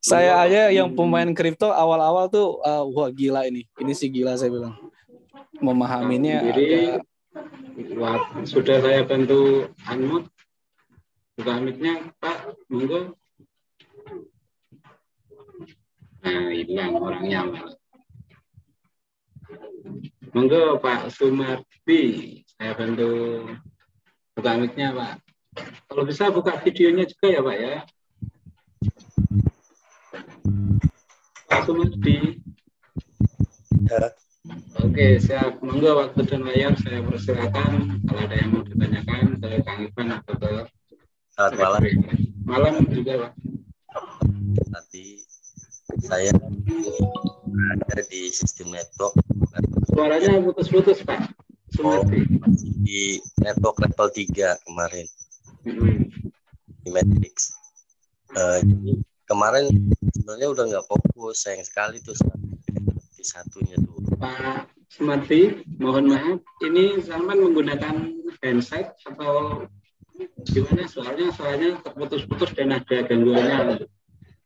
Saya aja yang pemain kripto awal-awal tuh wah gila ini. Ini sih gila saya bilang. Memahaminya sendiri agak sudah saya bantu unmute buka mic-nya Pak, monggo. Nah, hilang orangnya malah. Monggo Pak Sumardi, saya bantu buka mic-nya Pak. Kalau bisa buka videonya juga ya Pak ya. Pak Sumardi. Ya. Oke, siap. Monggo waktu dan layar saya persilakan. Kalau ada yang mau ditanyakan ke Kang Ivan atau ke Selamat malam. Malam juga Pak. Tadi saya ada di sistem network. Suaranya putus-putus Pak Sumardi. Di network level 3 kemarin Hmm. di Matrix. Jadi kemarin sebenarnya udah nggak fokus, sayang sekali tuh di satunya tuh. Pak Sumardi, mohon maaf, ini Salman menggunakan handset atau gimana? Soalnya terputus-putus dan ada gangguannya.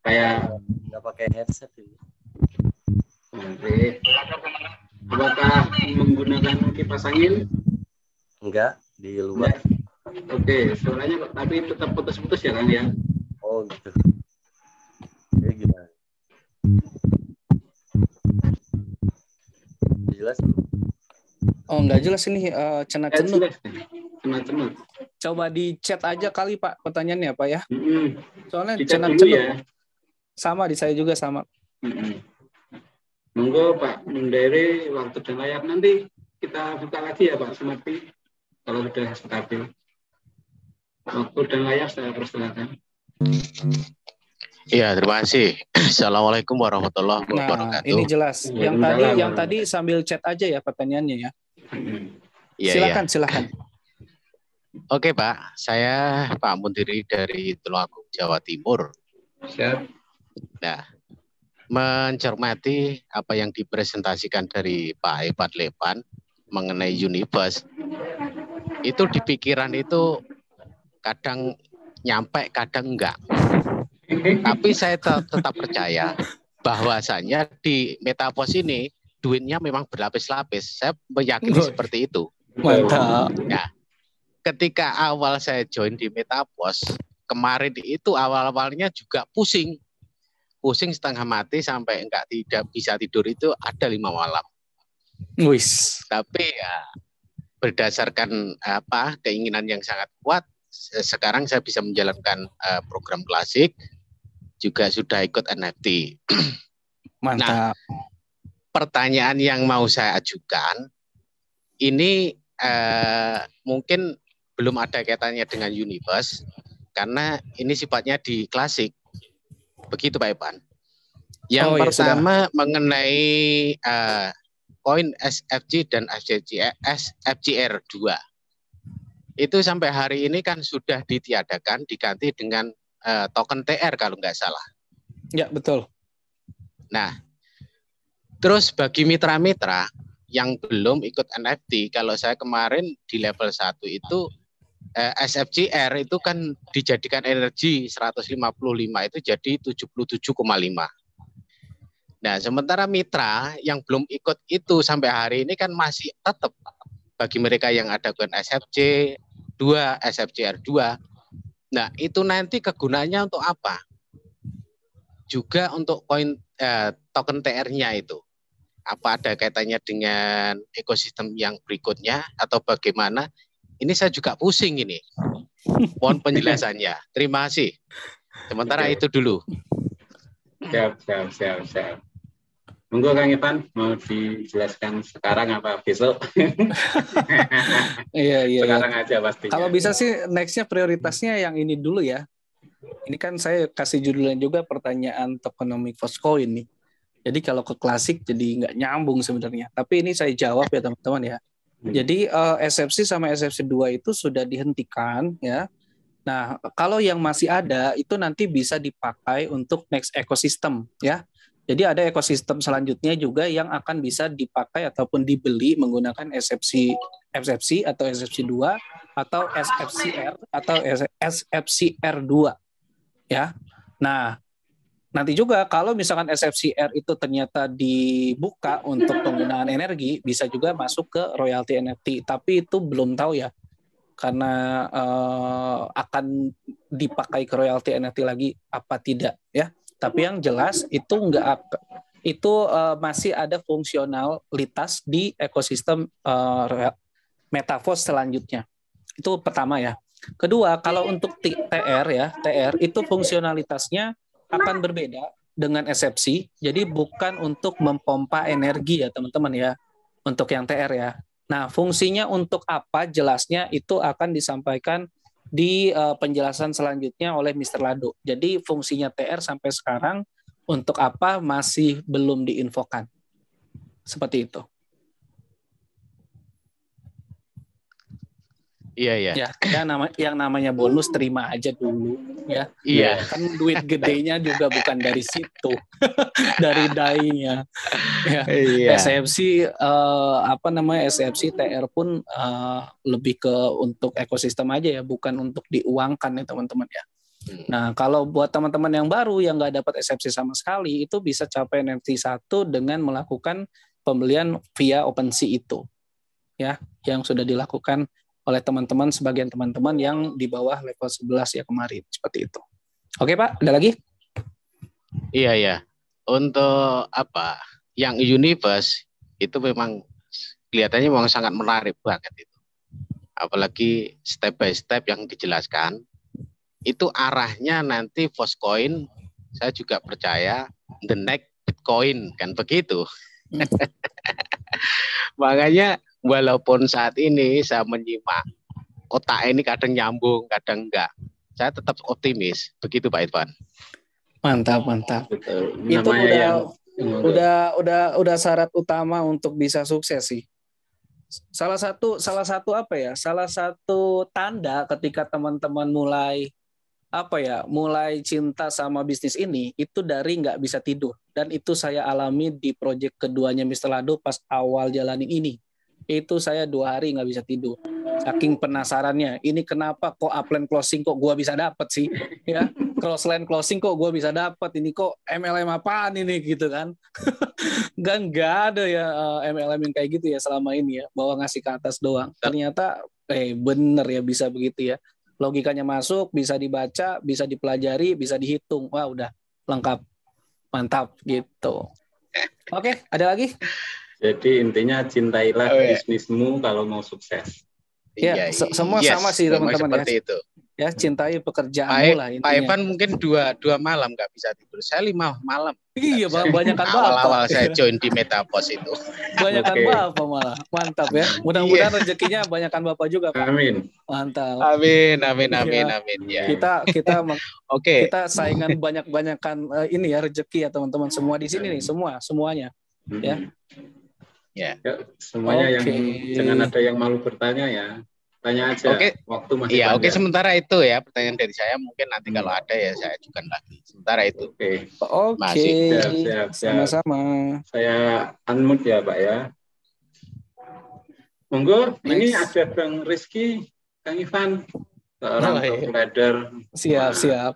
Kayak Nggak pakai headset ini. Oke. Apakah menggunakan kipas angin? Enggak, di luar. Oke, suaranya tapi tetap putus-putus ya Kang ya? Oh gitu. Jadi gimana? Jelas? oh nggak jelas ini cenat-cenut. Cenut. Coba di chat aja kali Pak pertanyaannya Pak ya. Soalnya Dicat dulu cenat-cenut. ya. Sama di saya juga sama. Monggo Pak Mendere, waktu dan layar nanti kita buka lagi ya Pak Sumardi kalau sudah stabil. Waktu dan layar saya persilakan. Iya, terima kasih. Assalamualaikum warahmatullahi wabarakatuh. Nah, ini jelas. Yang tadi sambil chat aja ya pertanyaannya ya. Iya, Silakan. Oke Pak, saya Pak Mundiri dari Tulungagung, Jawa Timur. Siap. Nah, mencermati apa yang dipresentasikan dari Pak Evat Lepan mengenai Unibus, itu di pikiran itu kadang nyampe, kadang enggak. Tapi saya tetap percaya bahwasanya di Metapos ini duitnya memang berlapis-lapis. Saya meyakini seperti itu. Mantap. Nah, ketika awal saya join di Metapos, kemarin itu awal-awalnya juga pusing setengah mati sampai tidak bisa tidur itu ada 5 malam. Wis. Tapi ya berdasarkan keinginan yang sangat kuat, sekarang saya bisa menjalankan program klasik, juga sudah ikut NFT. Mantap. Nah, pertanyaan yang mau saya ajukan ini mungkin belum ada kaitannya dengan Unibus karena ini sifatnya di klasik. Begitu Pak Ipan. Yang pertama sudah. Mengenai koin SFG dan SFGR2. Itu sampai hari ini kan sudah ditiadakan, diganti dengan token TR kalau nggak salah. Ya, betul. Nah, terus bagi mitra-mitra yang belum ikut NFT, kalau saya kemarin di level 1 itu SFGR itu kan dijadikan energi 155 itu jadi 77,5. Nah, sementara mitra yang belum ikut itu sampai hari ini kan masih tetap bagi mereka yang ada koin SFG2, SFGR2. Nah, itu nanti kegunaannya untuk apa? Juga untuk koin token TR-nya itu. Apa ada kaitannya dengan ekosistem yang berikutnya atau bagaimana? Ini saya juga pusing ini. Mohon penjelasannya. Terima kasih. Sementara itu dulu. Siap. Monggo Kang Ivan, mau dijelaskan sekarang apa besok? Iya. Sekarang aja pastinya. Kalau bisa sih nextnya prioritasnya yang ini dulu ya. Ini kan saya kasih judulnya juga pertanyaan tokenomic Foscoin nih. Jadi kalau ke klasik jadi nggak nyambung sebenarnya. Tapi ini saya jawab ya teman-teman ya. Jadi SFC sama SFC2 itu sudah dihentikan ya. Nah, kalau yang masih ada itu nanti bisa dipakai untuk next ekosistem ya. Jadi ada ekosistem selanjutnya juga yang akan bisa dipakai ataupun dibeli menggunakan SFC atau SFC2 atau SFCR atau SFCR2 ya. Nah, nanti juga kalau misalkan SFCR itu ternyata dibuka untuk penggunaan energi, bisa juga masuk ke royalti NFT. Tapi itu belum tahu ya, karena akan dipakai ke royalti NFT lagi apa tidak ya. Tapi yang jelas itu masih ada fungsionalitas di ekosistem Metaverse selanjutnya. Itu pertama ya. Kedua, kalau untuk TR itu fungsionalitasnya akan berbeda dengan SFC. Jadi bukan untuk mempompa energi ya teman-teman ya, untuk yang TR ya. Nah, fungsinya untuk apa jelasnya itu akan disampaikan di penjelasan selanjutnya oleh Mr. Lado. Jadi fungsinya TR sampai sekarang untuk apa masih belum diinfokan. Seperti itu. Iya. Ya, yang namanya bonus terima aja dulu ya. Iya. Kan duit gedenya juga bukan dari situ, dari DAI-nya. Ya. Iya. SFC SFC TR pun lebih ke untuk ekosistem aja ya, bukan untuk diuangkan ya teman-teman ya. Nah, kalau buat teman-teman yang baru yang nggak dapat SFC sama sekali, itu bisa capai NFT 1 dengan melakukan pembelian via OpenSea itu. Ya, yang sudah dilakukan oleh teman-teman, sebagian teman-teman yang di bawah level 11 ya kemarin, seperti itu. Oke Pak, ada lagi? Iya. Untuk yang Universe itu memang kelihatannya memang sangat menarik banget itu. Apalagi step by step yang dijelaskan, itu arahnya nanti Voscoin, saya juga percaya the next Bitcoin, kan begitu. Makanya walaupun saat ini saya menyimak otak ini kadang nyambung, kadang enggak, saya tetap optimis. Begitu Pak Irfan. Mantap. Betul. Itu udah syarat utama untuk bisa sukses sih. Salah satu tanda ketika teman-teman mulai cinta sama bisnis ini itu dari nggak bisa tidur, dan itu saya alami di proyek keduanya Mr. Lado pas awal jalanin ini. Itu saya 2 hari nggak bisa tidur, saking penasarannya. Ini kenapa kok upline closing kok gue bisa dapat sih, ya crossline closing kok gue bisa dapat, ini kok MLM apaan ini gitu kan. Nggak ada ya MLM yang kayak gitu ya selama ini ya, bawa ngasih ke atas doang. Ternyata bener ya bisa begitu ya, logikanya masuk, bisa dibaca, bisa dipelajari, bisa dihitung. Wah udah lengkap, mantap gitu. Oke, ada lagi? Jadi intinya cintailah bisnismu kalau mau sukses. Ya, semua sama sih teman-teman ya. Itu. Ya, cintai pekerjaanmu lah intinya. Pak Evan mungkin 2 malam nggak bisa tidur. Saya 5 malam. Iya, banyakan Bapak. Awal-awal saya join di Metaverse itu. Banyakan Bapak malah. Mantap ya. Mudah-mudahan rezekinya banyakan Bapak juga, Pak. Amin. Mantap. Amin. Ya. Kita saingan banyak-banyakan ini ya rezeki ya teman-teman semua di sini nih, semuanya. Ya. Semuanya yang jangan ada yang malu bertanya ya. Tanya aja. Waktu masih panjang. Oke, sementara itu ya pertanyaan dari saya, mungkin nanti kalau ada ya saya ajukan lagi. Sementara itu. Oke. Siap. Sama-sama. Saya unmute ya, Pak ya. Monggo, ini ada Bang Rizky, Kang Ivan, seorang top leader. Siap.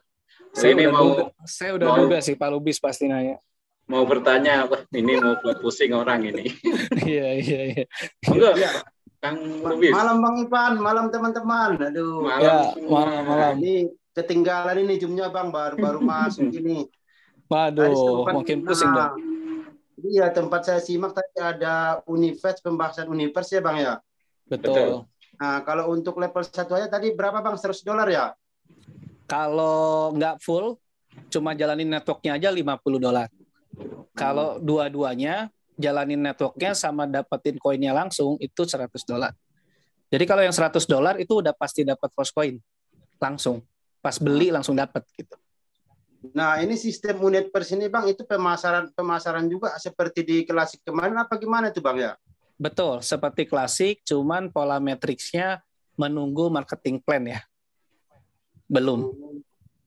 Saya udah duga sih Pak Lubis pasti nanya. Mau bertanya, ini mau buat pusing orang ini. Iya. Monggo, Kang Lubis. Malam Bang Ivan, malam teman-teman. Aduh. Malam. Ini ketinggalan ini jumnya Bang, baru masuk ini. Waduh, makin pusing dong. Iya, tempat saya simak tadi ada pembahasan Universe ya Bang ya. Betul. Nah, kalau untuk level 1 aja tadi berapa Bang? $100 ya? Kalau nggak full, cuma jalanin networknya aja $50. Kalau dua-duanya jalanin networknya sama dapetin koinnya langsung itu $100. Jadi kalau yang $100 itu udah pasti dapat Voscoin langsung. Pas beli langsung dapat gitu. Nah, ini sistem Universe ini Bang, itu pemasaran juga seperti di klasik kemarin apa gimana tuh Bang ya? Betul, seperti klasik, cuman pola matriksnya menunggu marketing plan ya. Belum.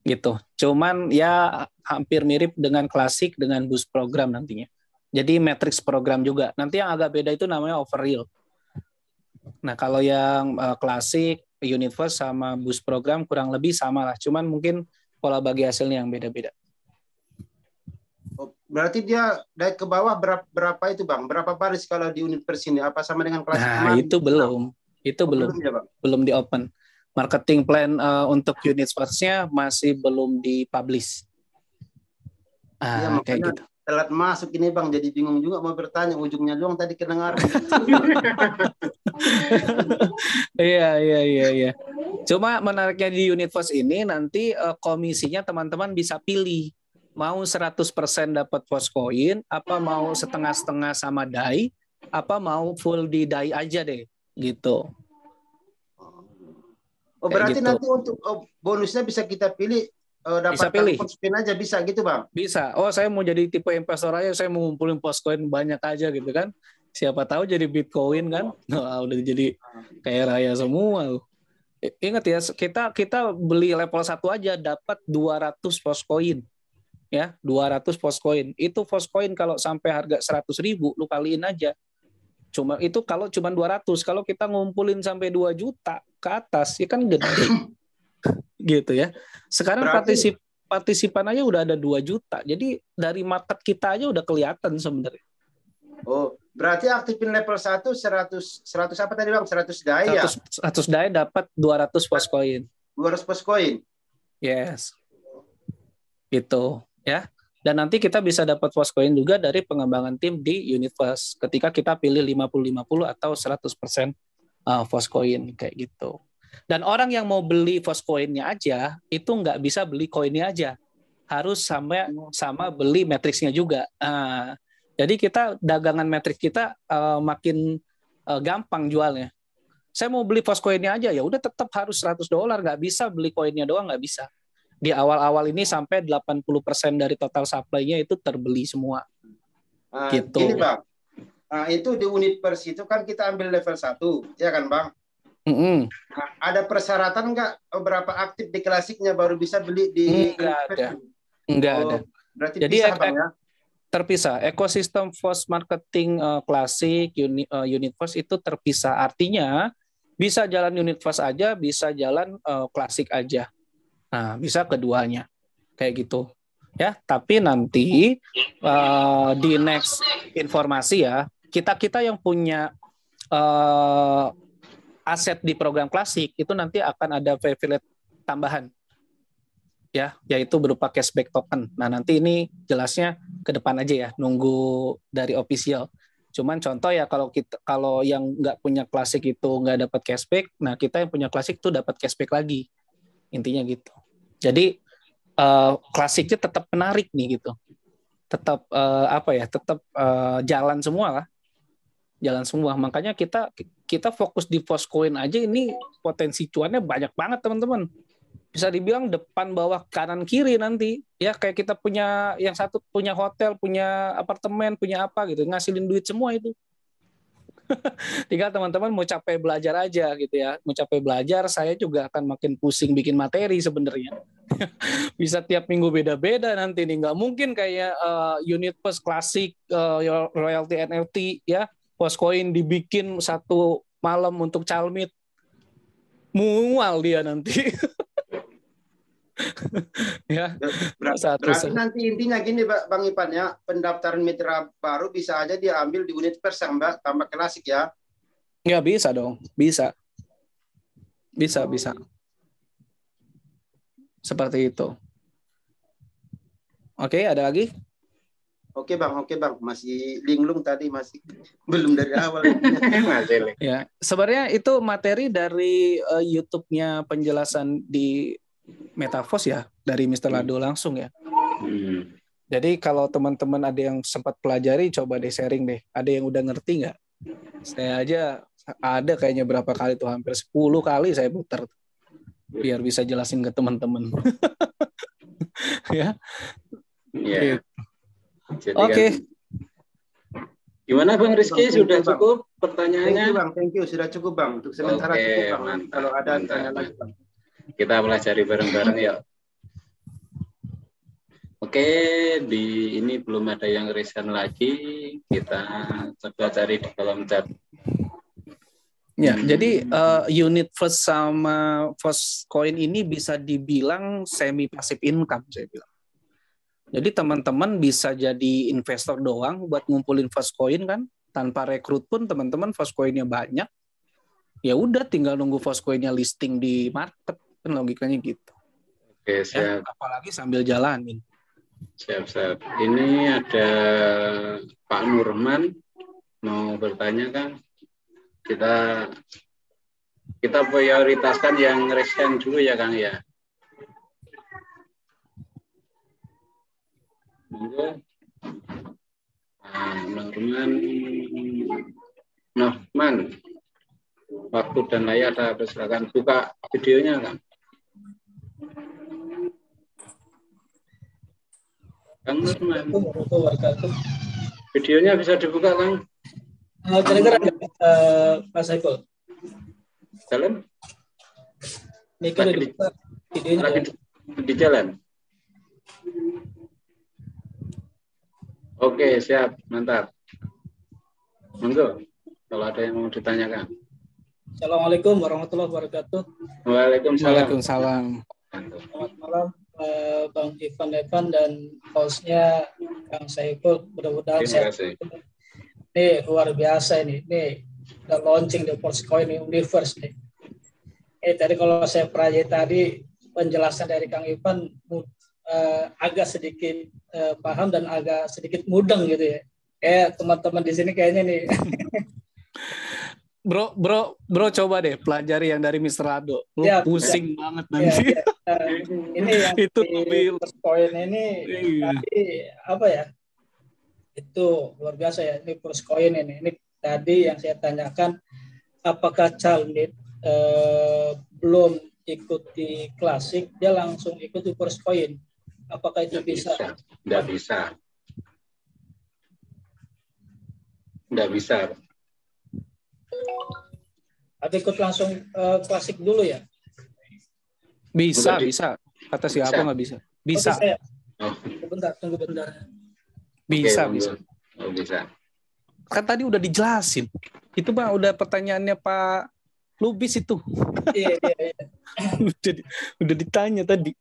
Gitu. Cuman ya hampir mirip dengan klasik dengan boost program nantinya. Jadi matrix program juga. Nanti yang agak beda itu namanya overreal. Nah, kalau yang klasik, Universe sama boost program kurang lebih sama lah. Cuman mungkin pola bagi hasilnya yang beda-beda. Berarti dia naik ke bawah berapa itu Bang? Berapa baris kalau di unit per sini? Apa sama dengan kelas Nah, kemarin? itu belum. Itu belum. Ya, Bang? Belum di open. Marketing plan untuk unit first-nya masih belum dipublish. Iya, Kayak makanya gitu. telat masuk ini Bang, jadi bingung juga mau bertanya, ujungnya doang tadi kedengar. Iya. Cuma menariknya di unit first ini nanti komisinya teman-teman bisa pilih mau 100% dapat Foscoin, apa mau setengah-setengah sama DAI, apa mau full di DAI aja deh, gitu. Oh, berarti gitu. Nanti untuk bonusnya bisa kita pilih bisa pilih. Foscoin aja bisa gitu Bang? Bisa. Oh, saya mau jadi tipe investor aja, saya mau ngumpulin Foscoin banyak aja gitu kan. Siapa tahu jadi Bitcoin kan. Nah, udah jadi kaya raya semua. Ingat ya, kita beli level 1 aja dapat 200 Foscoin. Ya, 200 Foscoin. Itu Foscoin kalau sampai harga 100.000 lu kaliin aja. Itu kalau cuma 200, kalau kita ngumpulin sampai 2 juta ke atas ya kan gede. Gitu ya. Sekarang partisipan aja udah ada 2 juta. Jadi dari market kita aja udah kelihatan sebenarnya. Oh, berarti aktifin level 1 100 apa tadi Bang? 100 DAI ya? 100 DAI dapat 200 Foscoin. 200 Foscoin. Yes. Itu ya. Dan nanti kita bisa dapat Foscoin juga dari pengembangan tim di unit first ketika kita pilih 50-50 atau 100% Foscoin kayak gitu. Dan orang yang mau beli Foscoin-nya aja itu nggak bisa beli koinnya aja, harus sama beli matriksnya juga. Jadi kita dagangan matriks kita makin gampang jualnya. Saya mau beli Foscoin-nya aja ya udah tetap harus $100, nggak bisa beli koinnya doang, nggak bisa. Di awal-awal ini sampai 80% dari total supply-nya itu terbeli semua. Gitu. Gini Bang, itu di unit pers itu kan kita ambil level 1, ya kan Bang? Nah, ada persyaratan nggak berapa aktif di klasiknya baru bisa beli di Enggak ada. Berarti jadi pisah, Bang, ya? Terpisah. Ekosistem Fos marketing klasik unit first itu terpisah. Artinya bisa jalan unit first aja, bisa jalan klasik aja. Nah, bisa keduanya. Kayak gitu. Ya, tapi nanti di next informasi ya, kita yang punya aset di program klasik itu nanti akan ada privilege tambahan. Ya, yaitu berupa cashback token. Nah, nanti ini jelasnya ke depan aja ya, nunggu dari official. Cuman contoh ya kalau yang nggak punya klasik itu nggak dapat cashback, nah kita yang punya klasik tuh dapat cashback lagi. Intinya gitu. Jadi klasiknya tetap menarik nih gitu. Tetap tetap jalan semua lah. Jalan semua. Makanya kita fokus di Foscoin aja, ini potensi cuannya banyak banget teman-teman. Bisa dibilang depan, bawah, kanan, kiri nanti. Ya kayak kita punya yang satu punya hotel, punya apartemen, punya apa gitu, ngasilin duit semua itu. Tinggal teman-teman mau capek belajar aja gitu ya. Mau capek belajar, saya juga akan makin pusing bikin materi sebenarnya. Bisa tiap minggu beda-beda nanti nih. Nggak mungkin kayak unit first klasik, royalty NFT ya, Foscoin dibikin satu malam untuk calmit. Mual dia nanti. Ya, berarti nanti intinya gini Bang Ipan ya, pendaftaran mitra baru bisa aja diambil di unit pers yang Mbak tambah klasik ya? Ya bisa dong, bisa. Seperti itu. Oke, ada lagi? Oke bang, masih linglung tadi, masih belum dari awal. Ya, sebenarnya itu materi dari YouTube-nya penjelasan di Metafos ya, dari Mr. Lado langsung ya. Jadi kalau teman-teman ada yang sempat pelajari, coba deh sharing deh. Ada yang udah ngerti nggak? Saya aja ada kayaknya berapa kali tuh, hampir 10 kali saya putar biar bisa jelasin ke teman-teman. Ya. Iya. Oke. Gimana Bang Rizky, sudah cukup pertanyaannya? Thank you, sudah cukup Bang. Untuk sementara cukup Bang. Mantap, kalau ada tanya lagi Bang. Kita pelajari bareng-bareng ya. Oke, di ini belum ada yang resign lagi. Kita coba cari di kolom chat. Ya, jadi unit first sama Foscoin ini bisa dibilang semi passive income, saya bilang. Jadi teman-teman bisa jadi investor doang buat ngumpulin Fastcoin kan, tanpa rekrut pun teman-teman Fastcoin-nya banyak. Ya udah tinggal nunggu Fastcoin-nya listing di market, kan logikanya gitu. Oke, siap. Ya, apalagi sambil jalanin. Siap. Ini ada Pak Nurman mau bertanya kan. Kita prioritaskan yang recent dulu ya Kang ya. Nurman, waktu dan layar saya persilakan buka videonya Kang. Kang Nurman. Videonya bisa dibuka Kang? Kedengeran Pak Saiful? Jalan? Ini kan dibuka videonya. Lagi di jalan. Oke, siap, mantap. Monggo, kalau ada yang mau ditanyakan. Assalamualaikum warahmatullahi wabarakatuh. Waalaikumsalam. Selamat malam Bang Evan dan hostnya Kang Saiful. Mudah-mudahan sehat. Ini luar biasa ini. Ini udah launching di Fastcoin Universe nih. Tadi kalau saya perhatikan tadi penjelasan dari Kang Evan agak sedikit paham dan agak sedikit mudeng gitu ya. Teman-teman di sini kayaknya nih. Bro coba deh pelajari yang dari Mr. Ado. Lu pusing banget nanti. Ini yang itu di Fastcoin ini tadi apa ya? Itu luar biasa ya. Ini Fastcoin ini. Ini tadi yang saya tanyakan, apakah Calnit belum ikut di klasik, dia langsung ikut di Fastcoin? Apakah itu bisa? Tidak bisa. Atau ikut langsung klasik dulu ya? Bisa. Kata siapa nggak bisa? Bisa. Tunggu bentar. Bisa. Oh, bisa. Kan tadi udah dijelasin. Itu Bang udah pertanyaannya Pak Lubis itu. Iya. udah ditanya tadi.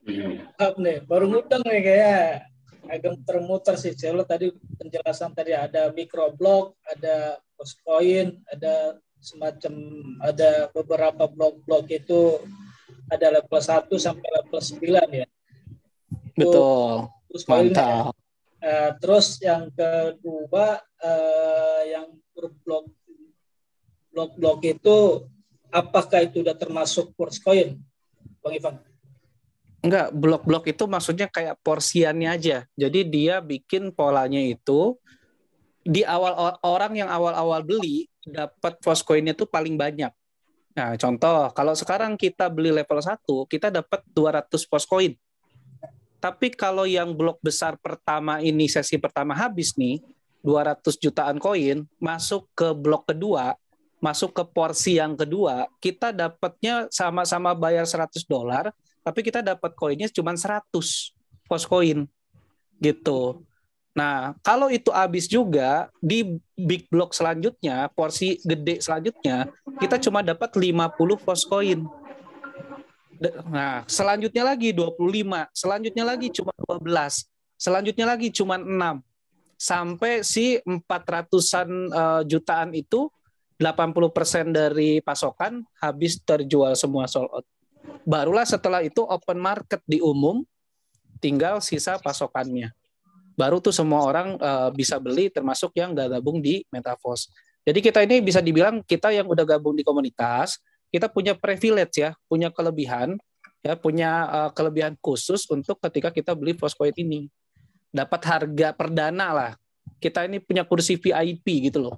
Nih, baru ngutang nih kayak agak muter-muter sih. Soalnya tadi penjelasan tadi ada microblog, ada Fastcoin, ada beberapa blog itu ada level 1 sampai level 9 ya. Betul. Mantap. Terus yang kedua yang blog itu apakah itu udah termasuk Fastcoin, Bang Ivan? Enggak, blok-blok itu maksudnya kayak porsiannya aja. Jadi dia bikin polanya itu di awal orang yang awal-awal beli dapat Fastcoin-nya itu paling banyak. Nah, contoh, kalau sekarang kita beli level 1, kita dapat 200 Fastcoin. Tapi kalau yang blok besar pertama ini sesi pertama habis nih, 200 jutaan koin masuk ke blok kedua, masuk ke porsi yang kedua, kita dapatnya sama-sama bayar $100, tapi kita dapat koinnya cuma 100 Fastcoin gitu. Nah, kalau itu habis juga di big block selanjutnya, porsi gede selanjutnya, kita cuma dapat 50 Fastcoin. Nah, selanjutnya lagi 25, selanjutnya lagi cuma 12, selanjutnya lagi cuma 6. Sampai si 400-an jutaan itu 80% dari pasokan habis terjual semua sold out. Barulah setelah itu open market di umum, tinggal sisa pasokannya. Baru tuh semua orang bisa beli, termasuk yang nggak gabung di Metaverse. Jadi kita ini bisa dibilang kita yang udah gabung di komunitas, kita punya privilege ya, punya kelebihan, ya punya kelebihan khusus untuk ketika kita beli Fastcoin ini. Dapat harga perdana lah. Kita ini punya kursi VIP gitu loh.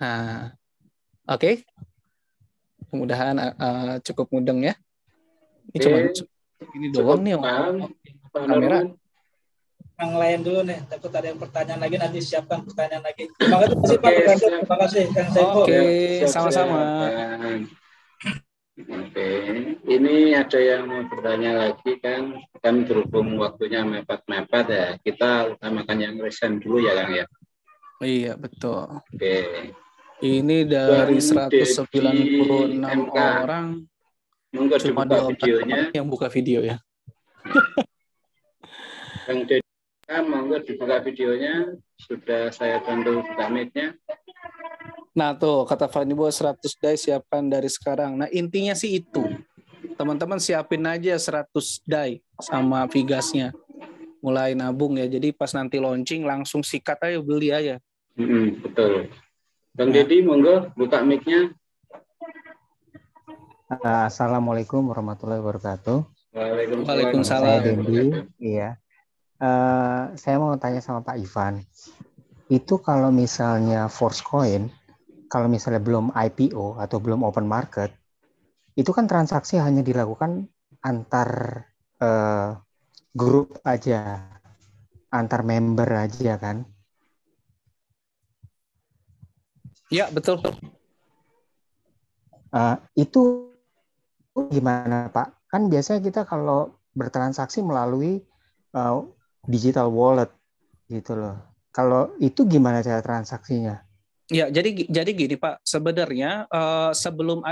Nah, oke. Mudah-mudahan cukup mudeng ya. Ini cuma ini doang nih kamera. Yang lain dulu nih, takut ada yang pertanyaan lagi, nanti siapkan pertanyaan lagi. Terima kasih Pak. Terima kasih Kang Saiful. Oke, sama-sama. Oke, ini ada yang mau bertanya lagi kan berhubung waktunya mepet-mepet ya, kita utamakan yang recent dulu ya Kang ya. Iya betul. Oke. Ini dari 196 orang, monggo cuma dibuka videonya. Yang buka video ya. Bang Deddy, monggo dibuka videonya. Sudah saya bantu buka mic-nya. Nah tuh, kata Fanny Bo 100 die siapkan dari sekarang. Nah intinya sih itu. Teman-teman siapin aja 100 die sama Vigasnya. Mulai nabung ya. Jadi pas nanti launching langsung sikat aja, beli aja. Betul. Bang Deddy, monggo buka mic-nya. Assalamualaikum warahmatullahi wabarakatuh. Waalaikumsalam. Saya Dendi. Iya. Saya mau tanya sama Pak Ivan. Itu kalau misalnya Force Coin, kalau misalnya belum IPO atau belum open market, itu kan transaksi hanya dilakukan antar grup aja, antar member aja kan? Ya, betul. Itu gimana Pak? Kan biasanya kita kalau bertransaksi melalui digital wallet gitu loh. Kalau itu gimana cara transaksinya? Ya, jadi gini Pak, sebenarnya sebelum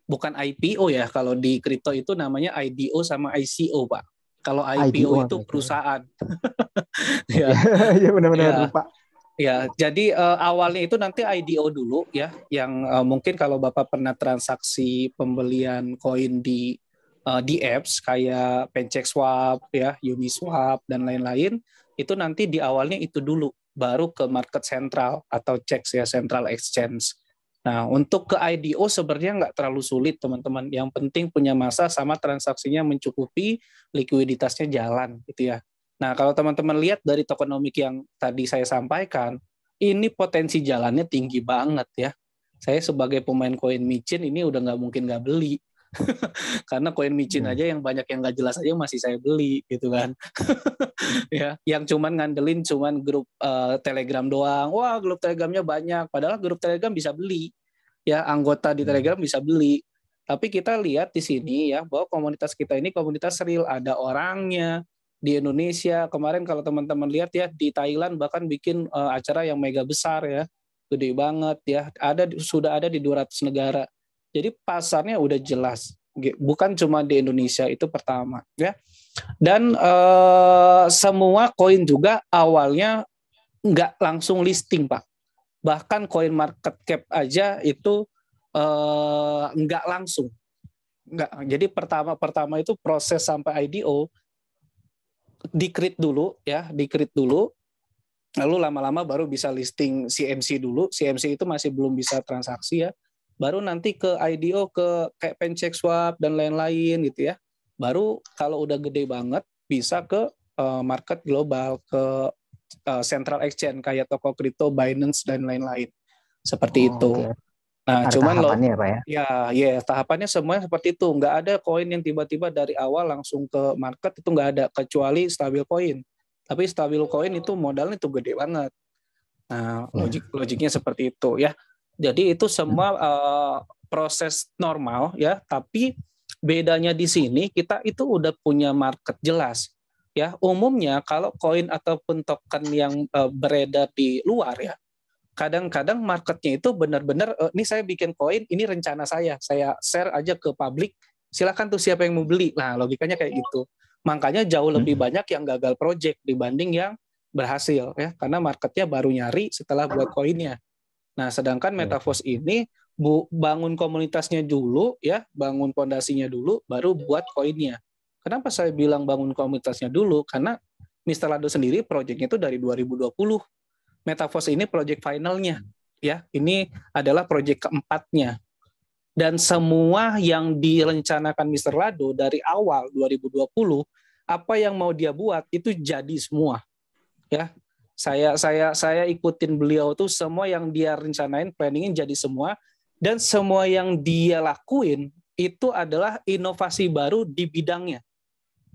bukan IPO ya, kalau di kripto itu namanya IDO sama ICO Pak. Kalau IPO itu perusahaan. Ya, ya benar-benar lupa. Ya, jadi awalnya itu nanti IDO dulu ya, yang mungkin kalau Bapak pernah transaksi pembelian koin di apps kayak PancakeSwap ya, Uniswap dan lain-lain, itu nanti di awalnya itu dulu, baru ke market sentral atau CEX ya, Central Exchange. Nah, untuk ke IDO sebenarnya nggak terlalu sulit teman-teman. Yang penting punya masa sama transaksinya mencukupi, likuiditasnya jalan gitu ya. Nah, kalau teman-teman lihat dari tokenomics yang tadi saya sampaikan, ini potensi jalannya tinggi banget ya. Saya sebagai pemain koin micin ini udah nggak mungkin nggak beli. Karena koin micin aja yang banyak yang nggak jelas aja masih saya beli gitu kan. Ya, yang cuman ngandelin grup Telegram doang. Wah, grup Telegramnya banyak, padahal grup Telegram bisa beli. Ya, anggota di Telegram bisa beli. Tapi kita lihat di sini ya bahwa komunitas kita ini komunitas real, ada orangnya. Di Indonesia kemarin kalau teman-teman lihat ya, di Thailand bahkan bikin acara yang mega besar ya. Gede banget ya. Sudah ada di 200 negara. Jadi pasarnya udah jelas, bukan cuma di Indonesia, itu pertama ya. Dan semua koin juga awalnya nggak langsung listing Pak. Bahkan koin market cap aja itu nggak langsung. Nggak. Jadi pertama itu proses sampai IDO di-create dulu ya, di-create dulu. Lalu lama-lama baru bisa listing CMC dulu. CMC itu masih belum bisa transaksi ya. Baru nanti ke IDO, ke kayak PancakeSwap dan lain-lain gitu ya. Baru kalau udah gede banget bisa ke market global, ke central exchange kayak toko kripto, Binance dan lain-lain. Seperti itu. Okay. Nah, ada cuman tahapannya Pak ya? Ya, tahapannya semuanya seperti itu. Nggak ada koin yang tiba-tiba dari awal langsung ke market, itu nggak ada, kecuali stabil coin. Tapi stabil coin itu modalnya itu gede banget. Nah, logiknya seperti itu ya. Jadi itu semua proses normal ya, tapi bedanya di sini kita itu udah punya market jelas ya. Umumnya kalau koin ataupun token yang beredar di luar ya, kadang-kadang marketnya itu benar-benar ini saya bikin koin, ini rencana saya share aja ke publik, silakan tuh siapa yang mau beli. Nah, logikanya kayak gitu. Makanya jauh lebih banyak yang gagal project dibanding yang berhasil ya, karena marketnya baru nyari setelah buat koinnya. Nah, sedangkan Metaverse ini bangun komunitasnya dulu ya, bangun fondasinya dulu, baru buat koinnya. Kenapa saya bilang bangun komunitasnya dulu? Karena Mr. Lado sendiri proyeknya itu dari 2020. Metaverse ini proyek finalnya ya. Ini adalah proyek keempatnya. Dan semua yang direncanakan Mr. Lado dari awal 2020, apa yang mau dia buat itu jadi semua. Ya. Saya ikutin beliau tuh, semua yang dia rencanain, planningin jadi semua, dan semua yang dia lakuin itu adalah inovasi baru di bidangnya.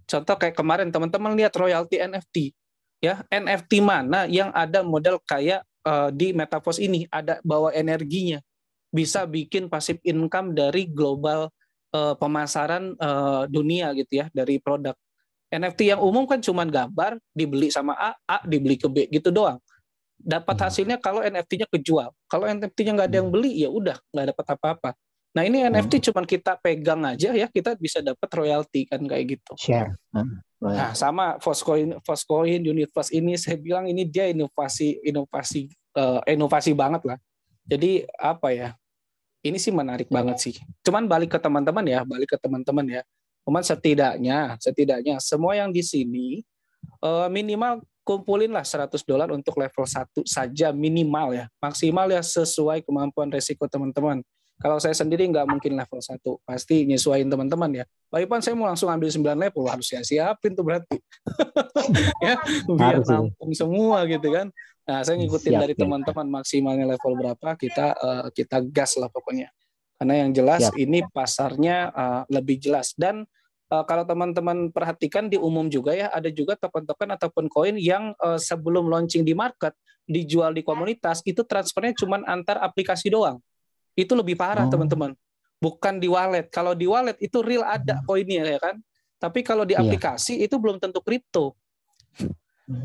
Contoh kayak kemarin teman-teman lihat royalty NFT, ya, NFT mana yang ada model kayak di Metaverse ini, ada bawa energinya, bisa bikin passive income dari global pemasaran dunia gitu ya, dari produk. NFT yang umum kan cuma gambar, dibeli sama A dibeli ke B gitu doang. Dapat hasilnya kalau NFT-nya kejual. Kalau NFT-nya nggak ada yang beli, ya udah nggak dapat apa-apa. Nah ini NFT cuma kita pegang aja ya, kita bisa dapat royalti kan kayak gitu. Share. Nah, sama Foscoin Universe ini saya bilang ini dia inovasi banget lah. Jadi apa ya? Ini sih menarik banget sih. Cuman balik ke teman-teman ya. Cuman setidaknya semua yang di sini minimal kumpulinlah $100 untuk level 1 saja minimal ya. Maksimal ya sesuai kemampuan resiko teman-teman. Kalau saya sendiri nggak mungkin level 1, pasti nyesuaiin teman-teman ya. Pak Ipan saya mau langsung ambil 9 level, harus siapin tuh berarti. Ya, biar nampung semua gitu kan. Nah, saya ngikutin dari teman-teman maksimalnya level berapa, kita gas lah pokoknya. Karena yang jelas ini pasarnya lebih jelas. Dan kalau teman-teman perhatikan di umum juga ya, ada juga token-token ataupun koin yang sebelum launching di market, dijual di komunitas, itu transfernya cuma antar aplikasi doang. Itu lebih parah teman-teman. Bukan di wallet. Kalau di wallet itu real ada koinnya ya kan. Tapi kalau di aplikasi itu belum tentu kripto.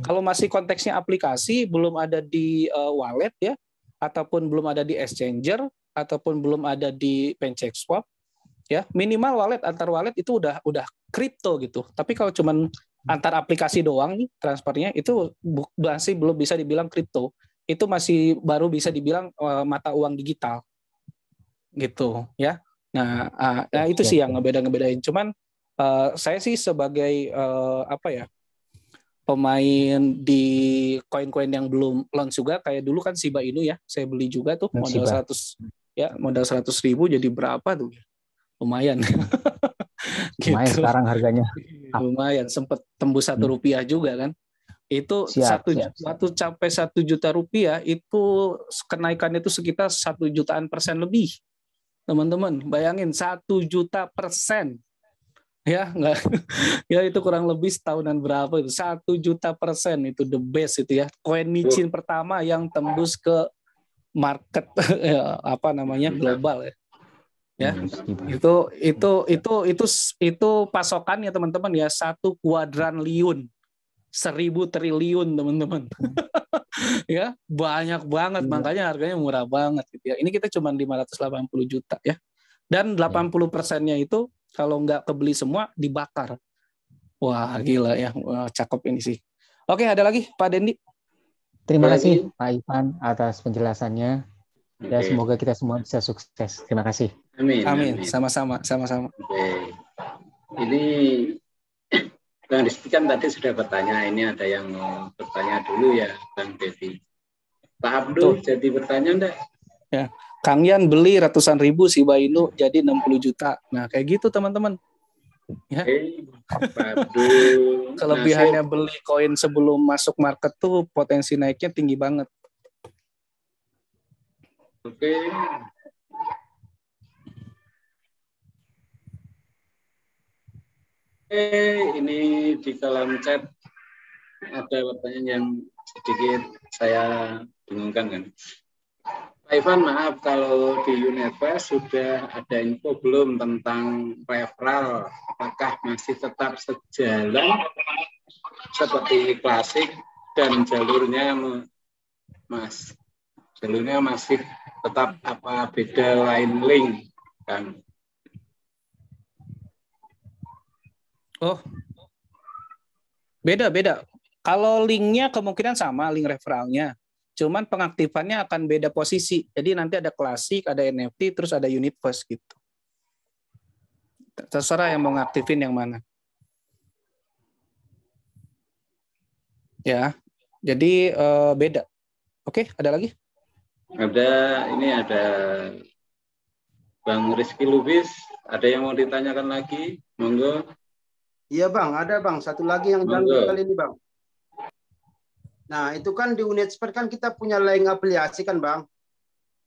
Kalau masih konteksnya aplikasi, belum ada di wallet ya, ataupun belum ada di exchanger, ataupun belum ada di PancakeSwap, ya minimal antar wallet itu udah kripto gitu. Tapi kalau cuman antar aplikasi doang nih transfernya, itu masih belum bisa dibilang kripto. Itu masih baru bisa dibilang mata uang digital, gitu ya. Nah itu sih yang ngebedain. Cuman saya sih sebagai pemain di koin-koin yang belum launch juga, kayak dulu kan Shiba Inu ya, saya beli juga tuh modal 100.000 jadi berapa tuh? Lumayan. Gitu. Lumayan sekarang harganya. Lumayan, sempat tembus Rp1 juga kan. Itu waktu sampai Rp1 juta itu kenaikannya itu sekitar 1 jutaan persen lebih. Teman-teman, bayangin 1 juta persen. Ya enggak, ya itu kurang lebih setahunan berapa itu 1 juta persen, itu the best itu ya, koin micin pertama yang tembus ke market global ya. Itu pasokannya teman-teman ya, 1 kuadran liun, 1000 triliun teman-teman. Ya banyak banget, makanya harganya murah banget gitu ya. Ini kita cuma 580 juta ya, dan 80%-nya itu kalau nggak kebeli semua dibakar. Wah gila ya, cakep ini sih. Oke, ada lagi Pak Dendi. Terima kasih Pak Ivan atas penjelasannya. Ya semoga kita semua bisa sukses. Terima kasih. Amin. Sama-sama. Ini Bang Rizky kan tadi sudah bertanya. Ini ada yang mau bertanya dulu ya, Bang Devi. Pak Abdul jadi bertanya enggak? Ya. Kang Yan beli ratusan ribu Shiba Inu jadi 60 juta. Nah, kayak gitu teman-teman. Ya. Kelebihannya beli koin sebelum masuk market tuh potensi naiknya tinggi banget. Oke. Ini di kolom chat ada pertanyaan yang sedikit saya bingungkan kan. Pak Ivan, maaf kalau di Universe sudah ada info belum tentang referral? Apakah masih tetap sejalan seperti klasik dan jalurnya masih tetap apa beda lain link kan? Oh, beda. Kalau linknya kemungkinan sama, link referralnya. Cuman pengaktifannya akan beda posisi. Jadi nanti ada klasik, ada NFT, terus ada Universe gitu. Terserah yang mau ngaktifin yang mana. Ya, jadi beda. Oke, ada lagi? Ada Bang Rizky Lubis. Ada yang mau ditanyakan lagi? Monggo. Iya Bang, ada Bang. Satu lagi yang janggal kali ini Bang. Nah, itu kan di Unitspert kan kita punya link afiliasi kan, Bang.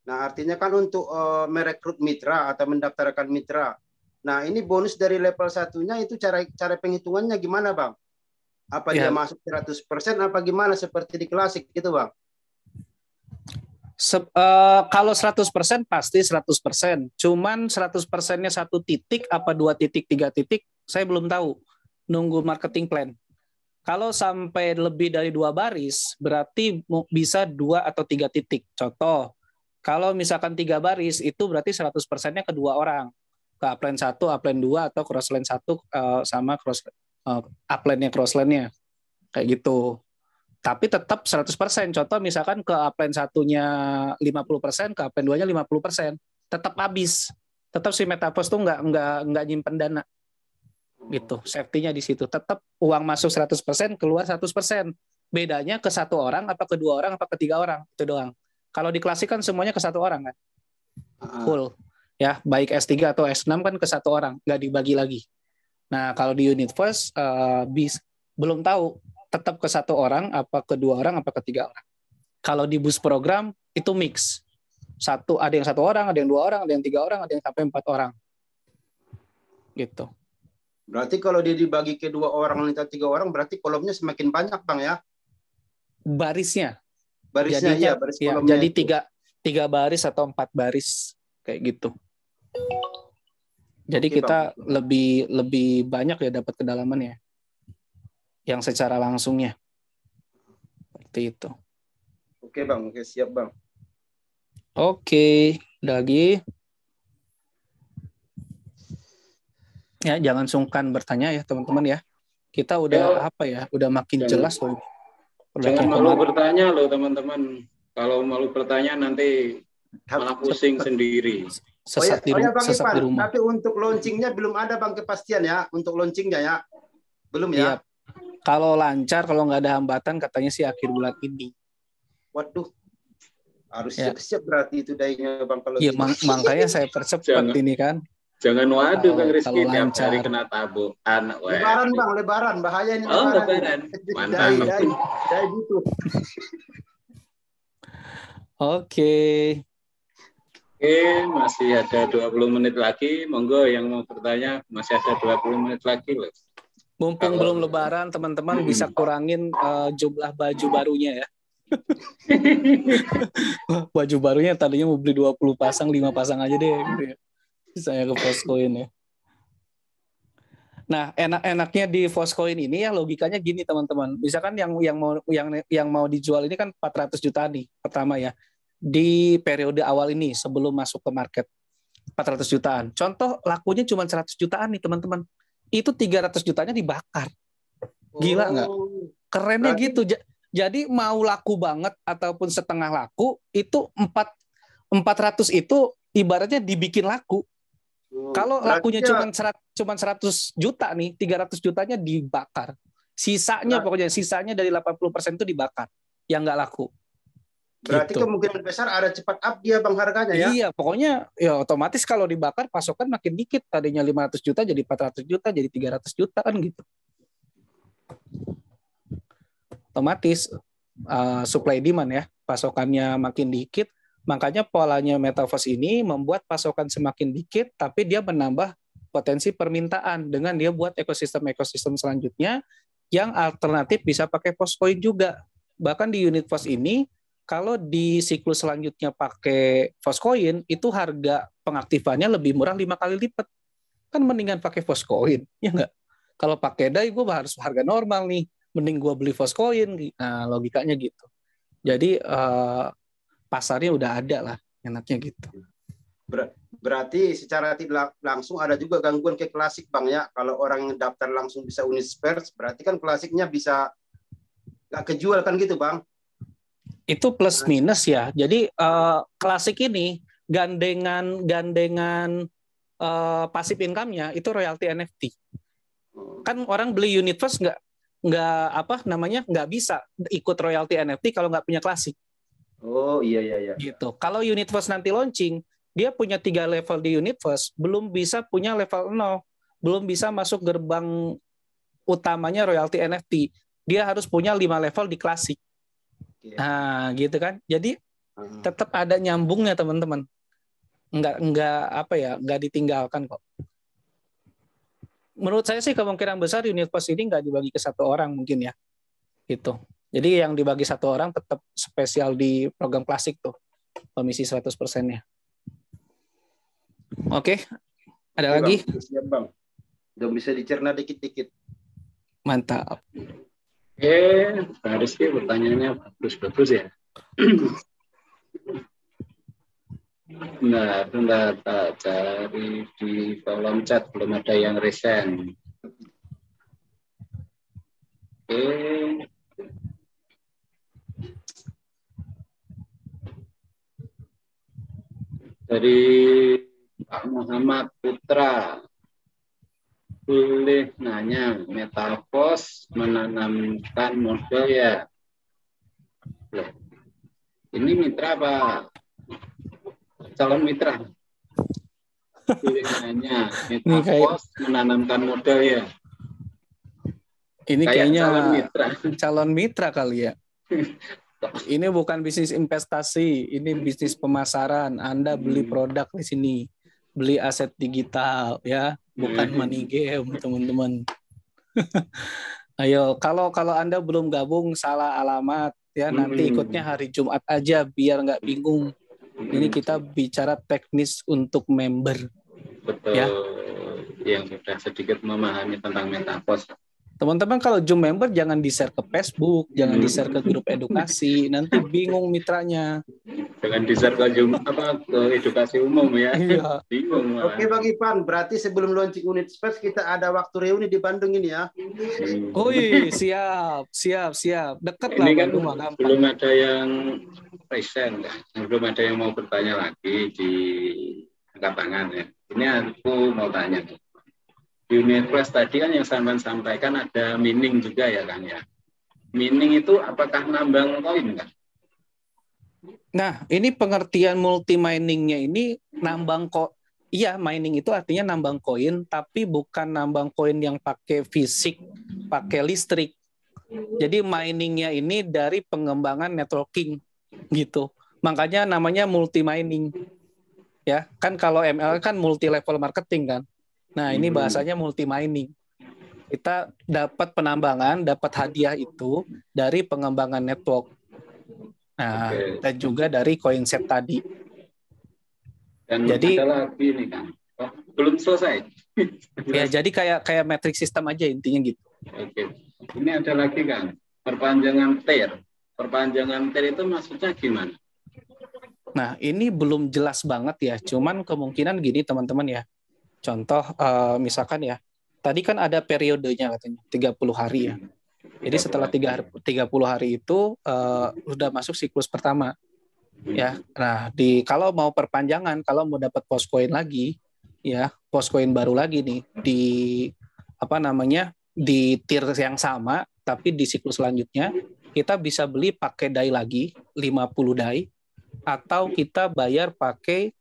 Nah, artinya kan untuk merekrut mitra atau mendaftarkan mitra. Nah, ini bonus dari level 1-nya itu cara penghitungannya gimana, Bang? Apa dia masuk 100% apa gimana seperti di klasik gitu, Bang? Kalau 100% pasti 100%. Cuman 100%-nya 1 titik apa 2 titik, 3 titik, saya belum tahu. Nunggu marketing plan. Kalau sampai lebih dari 2 baris, berarti bisa 2 atau 3 titik. Contoh, kalau misalkan 3 baris, itu berarti 100%-nya ke 2 orang. Ke upline 1, upline 2, atau crossline 1 sama upline-nya, crossline-nya. Kayak gitu. Tapi tetap 100%. Contoh misalkan ke upline satunya 50%, ke upline 2-nya 50%. Tetap habis. Tetap si Metaverse tuh nggak nyimpen dana. Gitu. Safety-nya di situ. Tetap uang masuk 100%, keluar 100%. Bedanya ke satu orang, apa ke dua orang, apa ke tiga orang. Itu doang. Kalau di klasik kan semuanya ke satu orang kan. Full. Ya, baik S3 atau S6 kan ke satu orang. Nggak dibagi lagi. Nah, kalau di Universe, belum tahu. Tetap ke satu orang, apa ke dua orang, apa ke tiga orang. Kalau di boost program itu mix. Ada yang satu orang, ada yang dua orang, ada yang tiga orang, ada yang sampai 4 orang. Gitu. Berarti kalau dia dibagi ke 2 orang atau 3 orang, berarti kolomnya semakin banyak, Bang ya? Barisnya. Barisnya jadinya, ya, baris ya, kolomnya. Jadi 3 baris atau 4 baris kayak gitu. Jadi kita Bang, lebih banyak ya dapat kedalamannya. Yang secara langsungnya. Seperti itu. Oke Bang, oke siap Bang. Oke, lagi. Ya, jangan sungkan bertanya ya teman-teman ya. Kita udah udah makin jelas loh. Jangan malu bertanya loh teman-teman. Kalau malu bertanya nanti malah pusing sendiri. Sesat di rumah. Tapi untuk launchingnya belum ada Bang kepastian ya. Untuk launchingnya ya. Belum ya. Iya. Kalau lancar, kalau nggak ada hambatan, katanya sih akhir bulan ini. Waduh, harus siap-siap berarti itu dayanya Bang. Kalau iya, makanya saya percepat ini kan. Jangan waduh Bang Rizky, tiap hari kena tabukan. Lebaran Bang, lebaran. Bahaya ini lebaran. Mantap. Dai butuh. Oke, masih ada 20 menit lagi. Monggo yang mau bertanya, masih ada 20 menit lagi loh. Mumpung belum lebaran, teman-teman bisa kurangin jumlah baju barunya ya. Baju barunya tadinya mau beli 20 pasang, 5 pasang aja deh. Gitu ya. Saya ke Foscoin ya. Nah, enak-enaknya di Foscoin ini ya logikanya gini teman-teman. Misalkan yang mau dijual ini kan 400 juta nih pertama ya. Di periode awal ini sebelum masuk ke market 400 jutaan. Contoh lakunya cuma 100 jutaan nih teman-teman. Itu 300 jutanya dibakar. Gila nggak? Kerennya berarti gitu. Jadi mau laku banget ataupun setengah laku, itu 400 itu ibaratnya dibikin laku. Kalau lakunya cuma 100 juta nih, 300 jutanya dibakar. Sisanya sisanya dari 80% itu dibakar. Yang nggak laku. Berarti gitu. Kemungkinan besar ada cepat up dia Bang harganya ya? Iya, pokoknya ya otomatis kalau dibakar pasokan makin dikit. Tadinya 500 juta jadi 400 juta, jadi 300 juta kan gitu. Otomatis supply demand ya, pasokannya makin dikit. Makanya polanya Metaverse ini membuat pasokan semakin dikit, tapi dia menambah potensi permintaan dengan dia buat ekosistem selanjutnya yang alternatif bisa pakai Foscoin juga. Bahkan di Universe ini, kalau di siklus selanjutnya pakai Foscoin, itu harga pengaktifannya lebih murah 5 kali lipat. Kan mendingan pakai Foscoin, ya nggak? Kalau pakai DAI, gue harus harga normal nih. Mending gue beli Foscoin. Nah, logikanya gitu. Jadi, pasarnya udah ada lah, enaknya gitu. Berarti secara tidak langsung ada juga gangguan ke klasik Bang ya. Kalau orang yang daftar langsung bisa Universe, berarti kan klasiknya bisa nggak kejual kan gitu Bang? Itu plus minus ya. Jadi klasik ini gandengan passive income-nya itu royalty NFT. Kan orang beli Universe nggak bisa ikut royalty NFT kalau nggak punya klasik. Oh iya. Gitu. Kalau Universe nanti launching, dia punya 3 level di Universe, belum bisa punya level 0, belum bisa masuk gerbang utamanya royalty NFT. Dia harus punya 5 level di klasik. Nah, gitu kan. Jadi tetap ada nyambungnya teman-teman. Enggak ditinggalkan kok. Menurut saya sih kemungkinan besar Universe ini nggak dibagi ke satu orang mungkin ya. Gitu. Jadi yang dibagi satu orang tetap spesial di program klasik tuh. Komisi 100%-nya. Oke. Ada lagi? Bang. Siap, Bang. Udah bisa dicerna dikit-dikit. Mantap. Pak Rizky pertanyaannya bagus-bagus ya. Bentar, Pak. Cari di kolom chat belum ada yang resen. Dari Pak Muhammad Putra, boleh nanya, Metapos menanamkan modal ya? Loh, ini mitra Pak? Calon mitra? Boleh nanya, Metapos menanamkan modal ya? Ini kayaknya calon mitra kali ya. Ini bukan bisnis investasi, ini bisnis pemasaran. Anda beli produk di sini, beli aset digital ya, bukan money game, teman-teman. Ayo, kalau Anda belum gabung, salah alamat ya. Nanti ikutnya hari Jumat aja biar nggak bingung. Ini kita bicara teknis untuk member. Betul. Ya. Yang sudah sedikit memahami tentang Metapos. Teman-teman kalau Zoom member jangan di-share ke Facebook, jangan di-share ke grup edukasi, nanti bingung mitranya. Jangan di-share ke Zoom ke edukasi umum ya. Iya. Bingung. Oke Bang Ivan, berarti sebelum launching unit space kita ada waktu reuni di Bandung ini ya. Siap. Dekat lah ini kan Bandung gampang. Belum ada yang present, belum ada yang mau bertanya lagi di angkat tangan ya. Ini aku mau tanya tuh. Unit price tadi kan yang sampean sampaikan ada mining juga ya kan ya. Mining itu apakah nambang koin kan? Nah, ini pengertian multi miningnya ini nambang iya, mining itu artinya nambang koin, tapi bukan nambang koin yang pakai fisik, pakai listrik. Jadi miningnya ini dari pengembangan networking gitu. Makanya namanya multi mining. Ya, kan kalau ML kan multi level marketing kan. Nah, ini bahasanya multi mining. Kita dapat penambangan, dapat hadiah itu dari pengembangan network. Nah, dan juga dari coin set tadi. Dan jadi ada lagi nih kan. Oh, belum selesai. Ya, jadi kayak matrix system aja intinya gitu. Oke. Ini ada lagi kan, perpanjangan TER. Perpanjangan TER itu maksudnya gimana? Nah, ini belum jelas banget ya. Cuman kemungkinan gini teman-teman ya. Contoh misalkan ya, tadi kan ada periodenya katanya 30 hari ya. Jadi setelah 30 hari itu udah masuk siklus pertama. Ya. Nah, kalau mau perpanjangan, kalau mau dapat postcoin lagi ya, postcoin baru lagi nih di tier yang sama tapi di siklus selanjutnya kita bisa beli pakai DAI lagi 50 DAI atau kita bayar pakai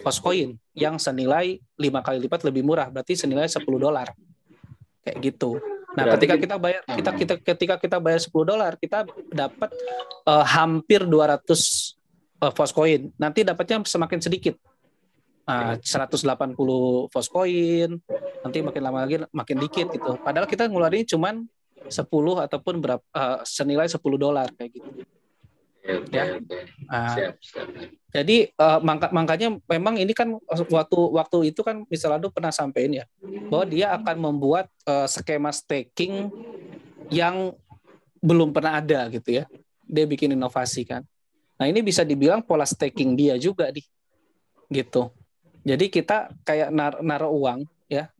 postcoin yang senilai 5 kali lipat lebih murah, berarti senilai $10 kayak gitu. Nah, berarti ketika kita bayar $10 kita dapat hampir 200 postcoin. Nanti dapatnya semakin sedikit. 180 postcoin, nanti makin lama lagi makin dikit gitu. Padahal kita ngeluarin cuman 10 ataupun senilai $10 kayak gitu. Ya. Jadi makanya memang ini kan waktu itu kan Mr. Lado pernah sampaikan ya bahwa dia akan membuat skema staking yang belum pernah ada gitu ya. Dia bikin inovasi kan. Nah, ini bisa dibilang pola staking dia juga gitu. Jadi kita kayak naruh uang ya,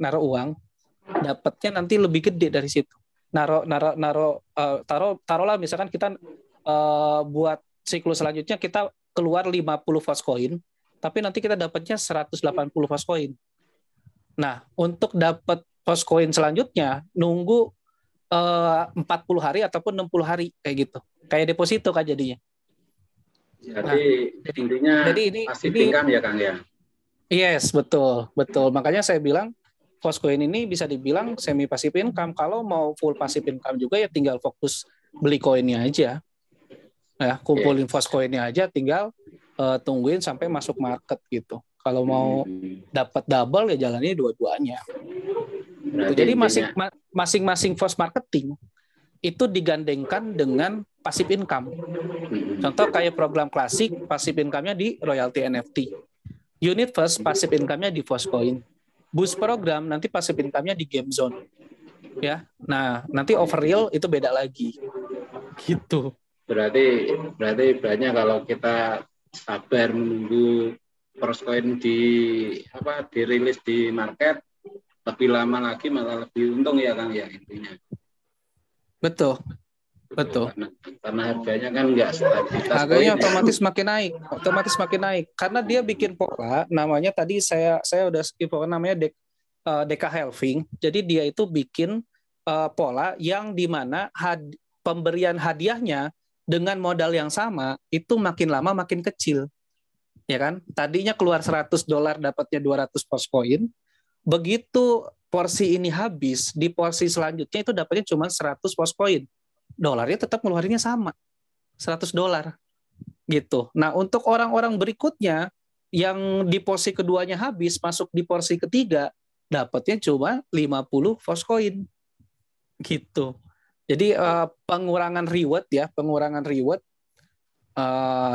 dapatnya nanti lebih gede dari situ. Taruhlah misalkan kita buat siklus selanjutnya kita keluar 50 postcoin, tapi nanti kita dapatnya 180 postcoin. Nah, untuk dapat postcoin selanjutnya nunggu 40 hari ataupun 60 hari kayak gitu. Kayak deposito kan jadinya. Jadi intinya ini income ya Kang ya. Yes, betul. Makanya saya bilang postcoin ini bisa dibilang semi passive income. Kalau mau full passive income juga ya tinggal fokus beli koinnya aja. Ya, kumpulin postcoinnya aja, tinggal tungguin sampai masuk market gitu. Kalau mau dapat double ya jalannya dua-duanya. Jadi masing-masing force marketing itu digandengkan dengan passive income. Contoh kayak program klasik, passive income-nya di royalty NFT. Unit first, passive income-nya di Postcoin. Boost program, nanti passive income-nya di Game Zone. Ya, nah nanti overreal itu beda lagi. Gitu. Berarti banyak kalau kita sabar menunggu Postcoin dirilis di market lebih lama lagi malah lebih untung ya Kang ya intinya. Betul. Betul. Karena harganya kan nggak stabilitas. Harganya otomatis makin naik. Karena dia bikin pola, namanya tadi saya udah info namanya Deka Halving. Jadi dia itu bikin pola yang dimana pemberian hadiahnya dengan modal yang sama itu makin lama makin kecil. Ya kan? Tadinya keluar $100 dapatnya 200 Poscoin. Begitu porsi ini habis, di porsi selanjutnya itu dapatnya cuma 100 Poscoin. Dolarnya tetap ngeluarinnya sama, $100 gitu. Nah, untuk orang-orang berikutnya yang di porsi keduanya habis, masuk di porsi ketiga, dapatnya cuma 50 Poscoin gitu. Jadi pengurangan reward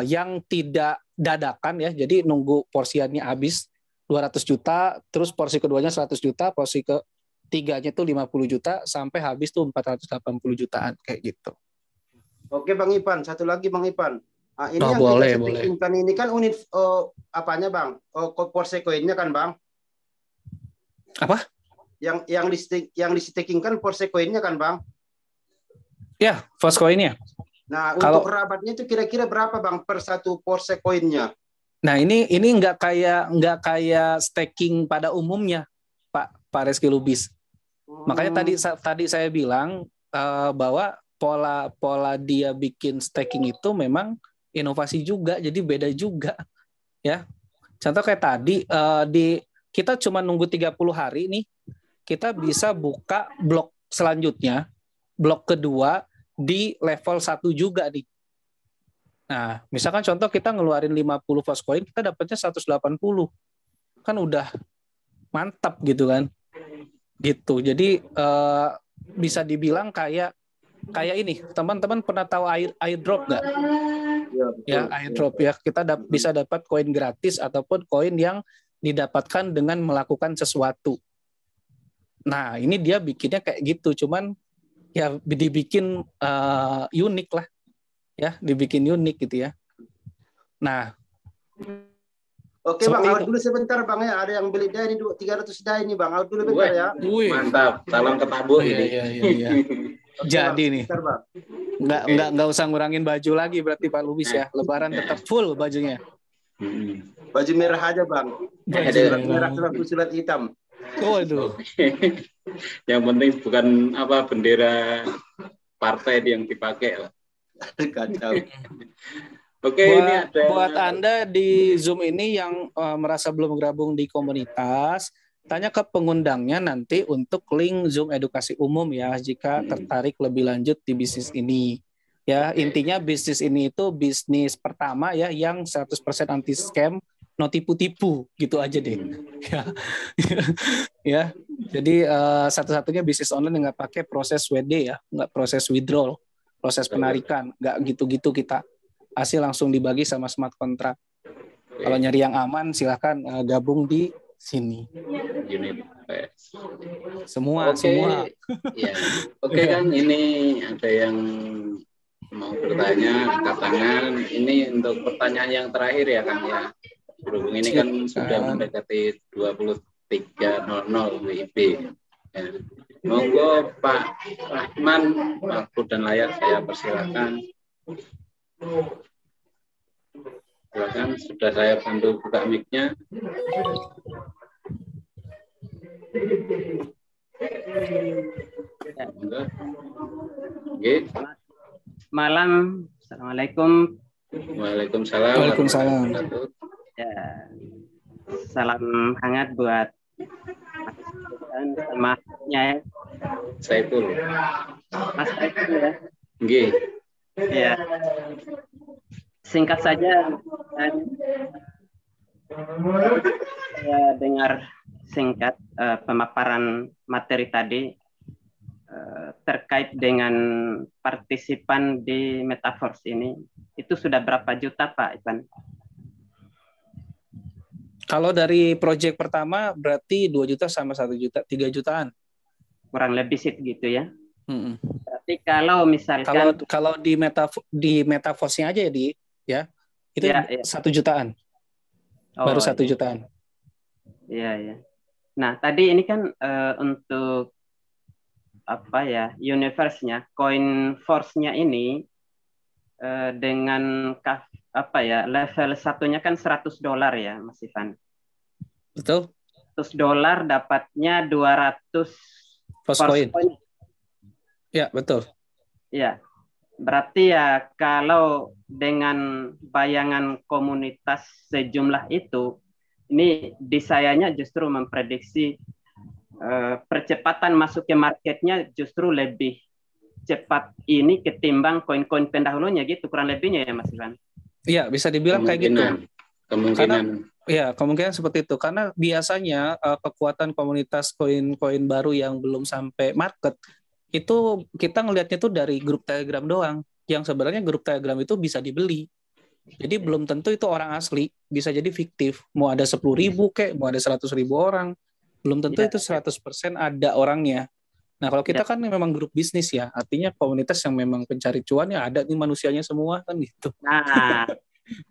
yang tidak dadakan ya. Jadi nunggu porsiannya habis 200 juta, terus porsi keduanya 100 juta, porsi ketiganya tuh 50 juta, sampai habis tuh 480 jutaan kayak gitu. Oke Bang Ipan, satu lagi Bang Ipan. Nah, ini yang boleh. kita settingkan ini kan unit apanya Bang? Porsi koinnya kan Bang? Apa? Yang di stakingkan porsi koinnya kan Bang? Ya, Poscoinnya. Nah, untuk rabatnya itu kira-kira berapa Bang per satu porsi koinnya? Nah, ini nggak kayak staking pada umumnya, Pak Reski Lubis. Makanya tadi saya bilang bahwa pola dia bikin staking itu memang inovasi juga, jadi beda juga, ya. Contoh kayak tadi kita cuma nunggu 30 hari nih, kita bisa buka blok selanjutnya, blok kedua di level 1 juga nih. Nah, misalkan contoh kita ngeluarin 50 Poscoin, kita dapatnya 180. Kan udah mantap gitu kan. Gitu. Jadi bisa dibilang kayak ini. Teman-teman pernah tahu airdrop nggak? Ya, airdrop ya. Kita bisa dapat koin gratis ataupun koin yang didapatkan dengan melakukan sesuatu. Nah, ini dia bikinnya kayak gitu, cuman ya dibikin unik lah. Ya, dibikin unik gitu ya. Nah, oke Bang, out dulu sebentar Bang ya. Ada yang beli DAI ini 300 DAI ini Bang. Out dulu bentar ya. Mantap, salam ketabur ini. Iya. Jadi nih. Enggak usah ngurangin baju lagi berarti Pak Lubis ya. Lebaran tetap full bajunya. Baju merah aja Bang. Baju merah sama fusilat hitam. Waduh. Yang penting bukan bendera partai yang dipakai lah. Kacau. Oke, buat Anda di Zoom ini yang merasa belum bergabung di komunitas, tanya ke pengundangnya nanti untuk link Zoom edukasi umum ya, jika tertarik lebih lanjut di bisnis ini. Ya, intinya bisnis ini itu bisnis pertama ya yang 100% anti scam, no tipu-tipu gitu aja deh. Ya. Jadi satu-satunya bisnis online yang nggak pakai proses WD ya, nggak proses withdrawal, proses penarikan, nggak gitu-gitu kita. Hasil langsung dibagi sama smart contract. Kalau nyari yang aman, silahkan gabung di sini. Semua. Ya. Oke kan, ini ada yang mau bertanya, angkat tangan. Ini untuk pertanyaan yang terakhir ya Kang ya. Berhubung ini kan sudah mendekati 23.00 WIB. Ya. Monggo Pak Rahman, waktu dan layar saya persilakan. Silakan, sudah saya bantu buka mic-nya. Oke. Malam, assalamualaikum. Waalaikumsalam. Waalaikumsalam. Ya, salam hangat buat sama ya. Saiful. Mas Saiful ya. Nggih. Ya. Singkat saja, saya dengar singkat pemaparan materi tadi terkait dengan partisipan di Metaverse ini. Itu sudah berapa juta Pak Ivan? Kalau dari proyek pertama berarti 2 juta sama 1 juta, 3 jutaan. Kurang lebih gitu ya. Berarti kalau misalkan kalau di Metaverse-nya aja ya itu ya. 1 jutaan. Baru 1 jutaan. Iya. Nah, tadi ini kan untuk universe-nya, coin force-nya ini dengan level satunya kan $100 ya, Mas Ivan. Betul. $100 dapatnya 200 force coin. Ya, betul. Ya. Berarti ya kalau dengan bayangan komunitas sejumlah itu, ini di sayanya justru memprediksi percepatan masuk ke marketnya justru lebih cepat ini ketimbang koin-koin pendahulunya gitu, kurang lebihnya ya Mas Ivan. Iya, bisa dibilang kayak gitu. Kemungkinan seperti itu. Karena biasanya kekuatan komunitas koin-koin baru yang belum sampai market itu kita ngelihatnya tuh dari grup Telegram doang, yang sebenarnya grup Telegram itu bisa dibeli. Jadi belum tentu itu orang asli, bisa jadi fiktif. Mau ada 10.000 kayak, mau ada 100.000 orang, belum tentu itu 100% ada orangnya. Nah kalau kita kan memang grup bisnis ya, artinya komunitas yang memang pencari cuan ya ada nih manusianya semua kan gitu.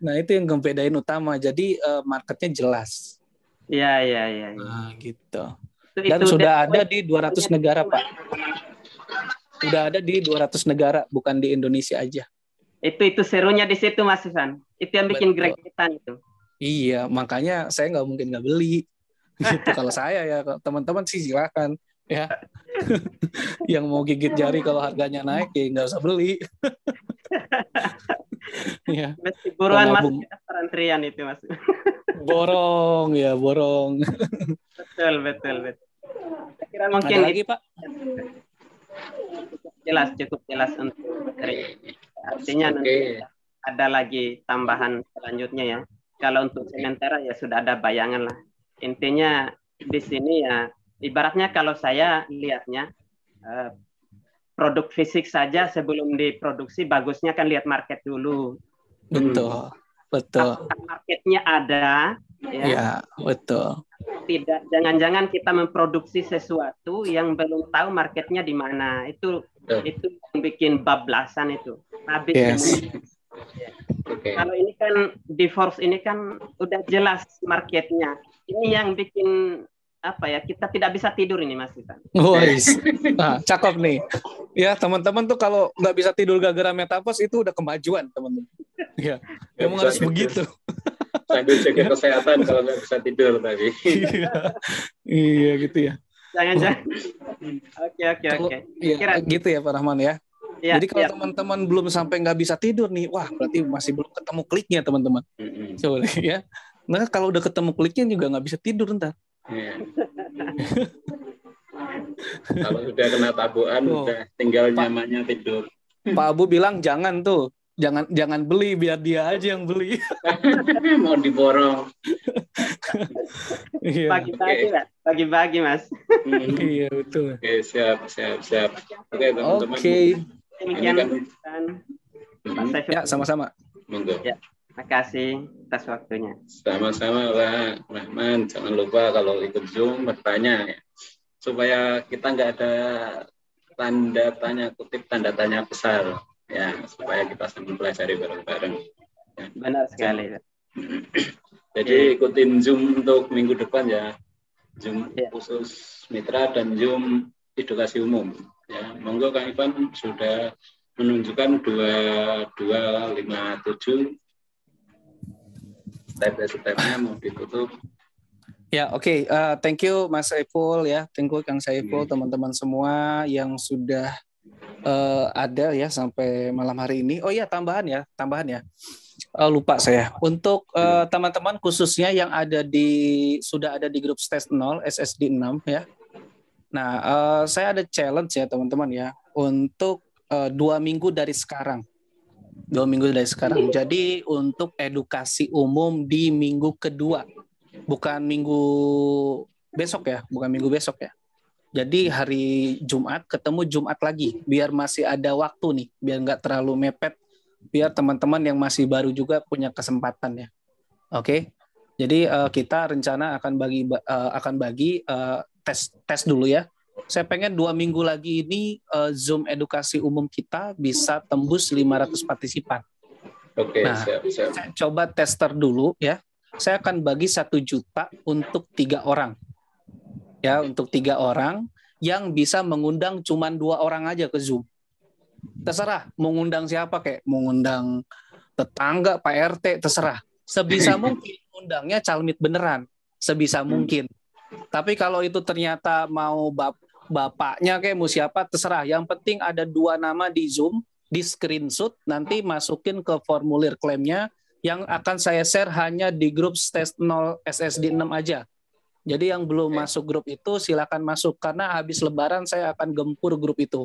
Nah itu yang membedain utama. Jadi marketnya jelas. Iya. Nah gitu. Dan sudah ada di 200 negara Pak. Udah ada di 200 negara, bukan di Indonesia aja. Itu serunya di situ Mas Ivan. Itu yang bikin gregetan itu. Iya, makanya saya nggak mungkin nggak beli. Gitu. Kalau saya ya, teman-teman sih silakan ya. Yang mau gigit jari kalau harganya naik ya nggak usah beli. Ya. Mesti buruan masuk ke daftar antrian itu Mas. Borong. Betul. Saya kira mungkin ada lagi Pak. Cukup jelas untuk materi. Artinya nanti ada lagi tambahan selanjutnya ya. Kalau untuk sementara ya sudah ada bayangan lah. Intinya di sini ya ibaratnya kalau saya lihatnya produk fisik saja sebelum diproduksi bagusnya kan lihat market dulu. Betul. Marketnya ada ya betul. Tidak, jangan-jangan kita memproduksi sesuatu yang belum tahu marketnya di mana. Itu yang bikin bablasan itu. Habis Kalau ini kan di Forbes ini kan udah jelas marketnya. Ini yang bikin kita tidak bisa tidur ini Mas Ivan. Nah, cakep nih. Ya teman-teman tuh kalau nggak bisa tidur gara-gara metaverse itu udah kemajuan teman-teman. Ya, memang harus begitu. Sambil jaga kesehatan kalau nggak bisa tidur tadi. Iya gitu ya. Jangan. Oke. Ya, gitu ya Pak Rahman ya. Jadi kalau teman-teman belum sampai nggak bisa tidur nih, wah berarti masih belum ketemu kliknya teman-teman. Coba ya. Nah kalau udah ketemu kliknya juga nggak bisa tidur ntar. Kalau udah kena tabuhan, udah tinggal nyamannya tidur. Pak Abu bilang jangan tuh. Jangan beli, biar dia aja yang mau diborong. Bagi-bagi Mas. Iya betul. Oke, siap. Oke teman-teman. Ya sama-sama. Monggo. Ya, makasih atas waktunya. Sama-sama lah, Rahman. Jangan lupa kalau ikut Zoom bertanya ya. Supaya kita nggak ada tanda tanya besar. Ya, supaya kita sambil pelajari bareng-bareng. Ya. Benar sekali. Jadi ikutin Zoom untuk minggu depan ya. Zoom khusus mitra dan Zoom edukasi umum. Ya, monggo Kang Ivan sudah menunjukkan 2257. Step-stepnya mau ditutup. Ya, oke. Thank you Mas Saiful ya. Thank you Kang Saiful, teman-teman semua yang sudah ada ya sampai malam hari ini. Oh iya tambahan ya. Lupa saya. Untuk teman-teman khususnya yang sudah ada di grup Stage 0 SSD 6 ya. Nah, saya ada challenge ya teman-teman ya untuk 2 minggu dari sekarang. 2 minggu dari sekarang. Jadi untuk edukasi umum di minggu kedua. Bukan minggu besok ya. Jadi hari Jumat ketemu Jumat lagi, biar masih ada waktu nih, biar nggak terlalu mepet, biar teman-teman yang masih baru juga punya kesempatan ya. Oke, jadi kita rencana akan bagi tes dulu ya. Saya pengen 2 minggu lagi ini Zoom edukasi umum kita bisa tembus 500 partisipan. Oke, siap. Saya coba tester dulu ya. Saya akan bagi 1 juta untuk 3 orang. Ya, untuk 3 orang yang bisa mengundang cuma 2 orang aja ke Zoom. Terserah mau ngundang siapa, kayak mau ngundang tetangga, Pak RT, terserah. Sebisa mungkin undangnya calmit beneran, sebisa mungkin. Tapi kalau itu ternyata mau bapaknya kayak mau siapa, terserah. Yang penting ada 2 nama di Zoom, di screenshot, nanti masukin ke formulir klaimnya yang akan saya share hanya di grup STES 0 SSD 6 aja. Jadi yang belum masuk grup itu silakan masuk, karena habis Lebaran saya akan gempur grup itu.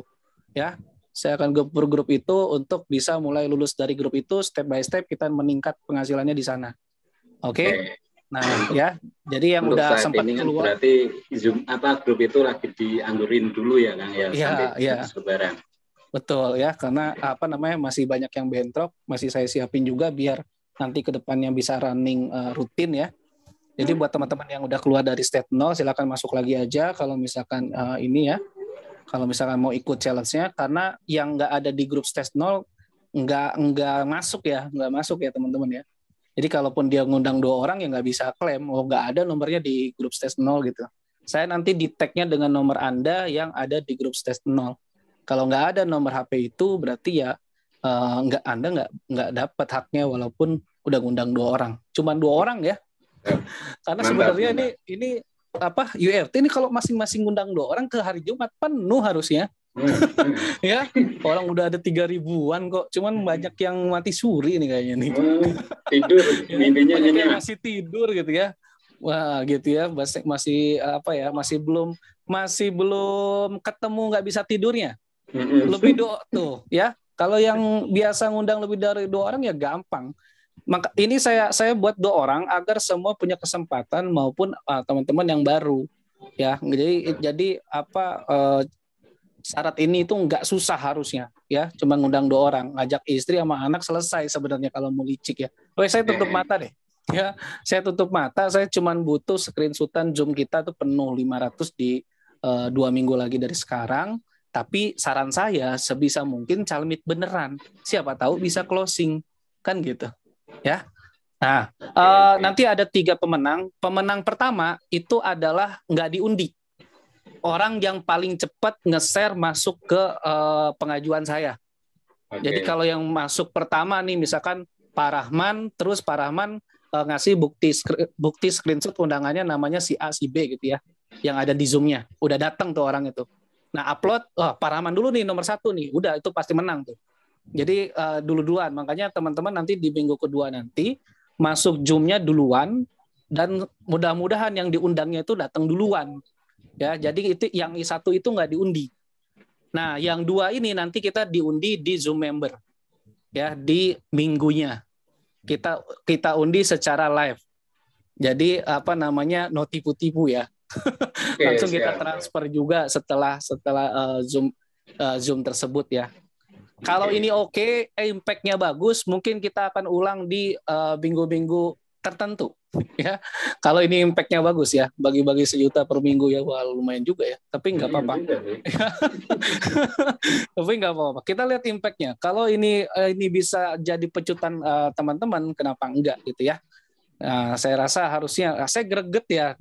Ya, saya akan gempur grup itu untuk bisa mulai lulus dari grup itu, step by step kita meningkat penghasilannya di sana. Oke. Nah, ya. Jadi yang untuk udah saat sempat ini kan keluar, berarti Zoom grup itu lagi dianggurin dulu ya, Kang ya, sampai Lebaran. Betul ya, karena masih banyak yang bentrok, masih saya siapin juga biar nanti ke depannya bisa running rutin ya. Jadi buat teman-teman yang udah keluar dari step 0 silakan masuk lagi aja kalau misalkan ini ya. Kalau misalkan mau ikut challenge-nya, karena yang nggak ada di grup STES 0 nggak masuk ya teman-teman ya. Jadi kalaupun dia ngundang 2 orang ya nggak bisa klaim, nggak ada nomornya di grup STES 0 gitu. Saya nanti di tag-nya dengan nomor Anda yang ada di grup STES 0. Kalau nggak ada nomor HP itu berarti ya Anda nggak dapat haknya walaupun udah ngundang 2 orang. Cuman 2 orang ya. Karena sebenarnya ini URT ini kalau masing-masing ngundang 2 orang ke hari Jumat penuh harusnya. Ya, orang udah ada 3.000-an kok. Cuman banyak yang mati suri nih kayaknya nih. Tidur, intinya yang masih tidur gitu ya. Wah, gitu ya. Masih belum ketemu nggak bisa tidurnya. Lebih tuh ya. Kalau yang biasa ngundang lebih dari 2 orang ya gampang. Maka ini saya buat 2 orang agar semua punya kesempatan maupun teman-teman yang baru ya. Jadi syarat ini itu nggak susah harusnya ya, cuma ngundang 2 orang, ngajak istri sama anak selesai sebenarnya kalau mau licik ya. Saya tutup mata deh ya, saya tutup mata, saya cuma butuh screenshotan Zoom kita tuh penuh 500 di 2 minggu lagi dari sekarang. Tapi saran saya sebisa mungkin calmit beneran, siapa tahu bisa closing kan gitu. Ya, nah nanti ada 3 pemenang. Pemenang pertama itu adalah nggak diundi, orang yang paling cepat nge-share masuk ke pengajuan saya. Jadi kalau yang masuk pertama nih, misalkan Pak Rahman, terus Pak Rahman ngasih bukti screenshot undangannya namanya si A si B gitu ya, yang ada di Zoom-nya, udah datang tuh orang itu. Nah upload, Pak Rahman dulu nih nomor 1 nih, udah itu pasti menang tuh. Jadi duluan, makanya teman-teman nanti di minggu kedua nanti masuk Zoom-nya duluan, dan mudah-mudahan yang diundangnya itu datang duluan. Ya, jadi itu yang I1 itu nggak diundi. Nah, yang 2 ini nanti kita diundi di Zoom member. Ya, di minggunya. Kita undi secara live. Jadi no tipu-tipu ya. Langsung kita transfer juga setelah Zoom tersebut ya. Kalau ini oke, impact-nya bagus, mungkin kita akan ulang di minggu-minggu tertentu. Ya, kalau ini impact-nya bagus ya, bagi-bagi 1 juta per minggu ya, wah lumayan juga ya. Tapi nggak apa-apa. Tapi nggak apa-apa. Kita lihat impact-nya. Kalau ini bisa jadi pecutan teman-teman, kenapa enggak gitu ya? Nah, saya rasa harusnya, saya greget ya.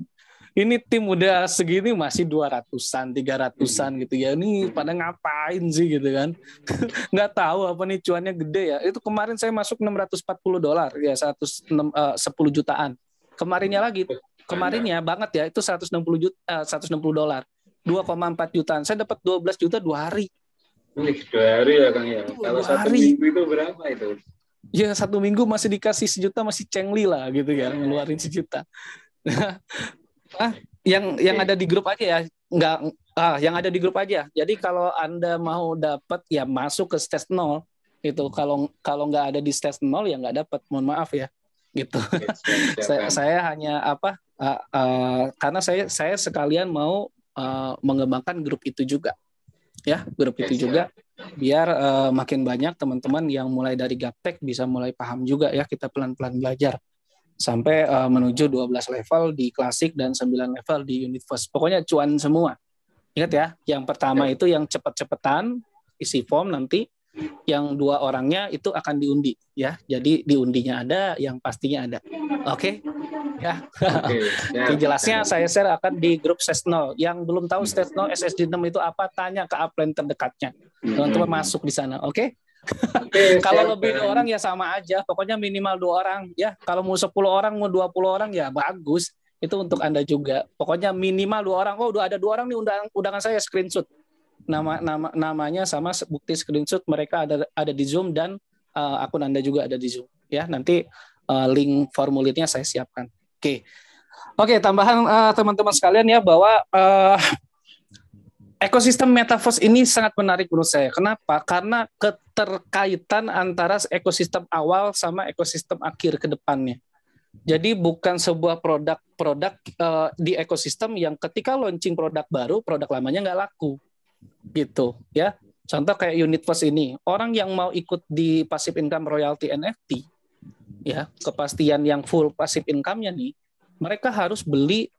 Ini tim udah segini masih 200-an, 300-an gitu ya. Ini pada ngapain sih gitu kan? Nggak tahu apa nih cuannya gede ya. Itu kemarin saya masuk $640 ya, 10 jutaan. Kemarinnya banget ya, itu $160. 2,4 jutaan. Saya dapat 12 juta 2 hari. 2 hari ya Kang ya. Kalau 1 minggu itu berapa itu? Ya 1 minggu masih dikasih 1 juta, masih cengli lah gitu ya, ngeluarin 1 juta. Yang ada di grup aja ya, yang ada di grup aja. Jadi kalau Anda mau dapat ya masuk ke STES 0 itu. Kalau nggak ada di STES 0 ya nggak dapat, mohon maaf ya gitu. Saya hanya karena saya sekalian mau mengembangkan grup itu juga ya, biar makin banyak teman-teman yang mulai dari gaptek bisa mulai paham juga ya, kita pelan-pelan belajar sampai menuju 12 level di klasik dan 9 level di unit first. Pokoknya cuan semua. Ingat ya, yang pertama itu yang cepet-cepetan isi form nanti, yang 2 orangnya itu akan diundi ya. Jadi diundinya ada, yang pastinya ada. Oke. Ya. Oke, jelasnya saya share akan di grup Sesno. Yang belum tahu Sesno SSD 6 itu apa, tanya ke upline terdekatnya. Teman-teman masuk di sana, oke? Kalau lebih 2 orang ya sama aja, pokoknya minimal 2 orang ya. Kalau mau 10 orang, mau 20 orang ya bagus. Itu untuk Anda juga. Pokoknya minimal 2 orang. Oh, udah ada 2 orang nih undangan saya, screenshot. Namanya sama bukti screenshot, mereka ada di Zoom dan akun Anda juga ada di Zoom ya. Nanti link formulirnya saya siapkan. Oke, tambahan teman-teman sekalian ya, bahwa ekosistem metaverse ini sangat menarik menurut saya. Kenapa? Karena keterkaitan antara ekosistem awal sama ekosistem akhir ke depannya. Jadi bukan sebuah produk di ekosistem yang ketika launching produk baru, produk lamanya nggak laku, gitu ya. Contoh kayak Universe ini, orang yang mau ikut di passive income royalty NFT, ya kepastian yang full passive income-nya nih, mereka harus beli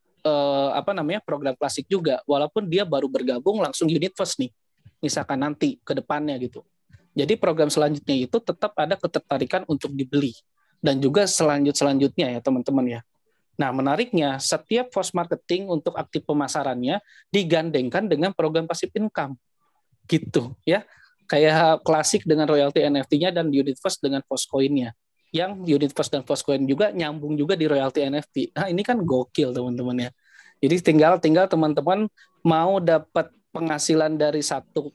program klasik juga, walaupun dia baru bergabung langsung Universe nih, misalkan nanti ke depannya gitu. Jadi program selanjutnya itu tetap ada ketertarikan untuk dibeli, dan juga selanjutnya ya teman-teman ya. Nah, menariknya setiap post marketing untuk aktif pemasarannya digandengkan dengan program passive income, gitu ya. Kayak klasik dengan royalty NFT-nya dan Universe dengan Postcoin-nya. Yang Universe dan Postcoin juga nyambung juga di royalty NFT. Nah, ini kan gokil teman-teman ya. Jadi tinggal teman-teman mau dapat penghasilan dari satu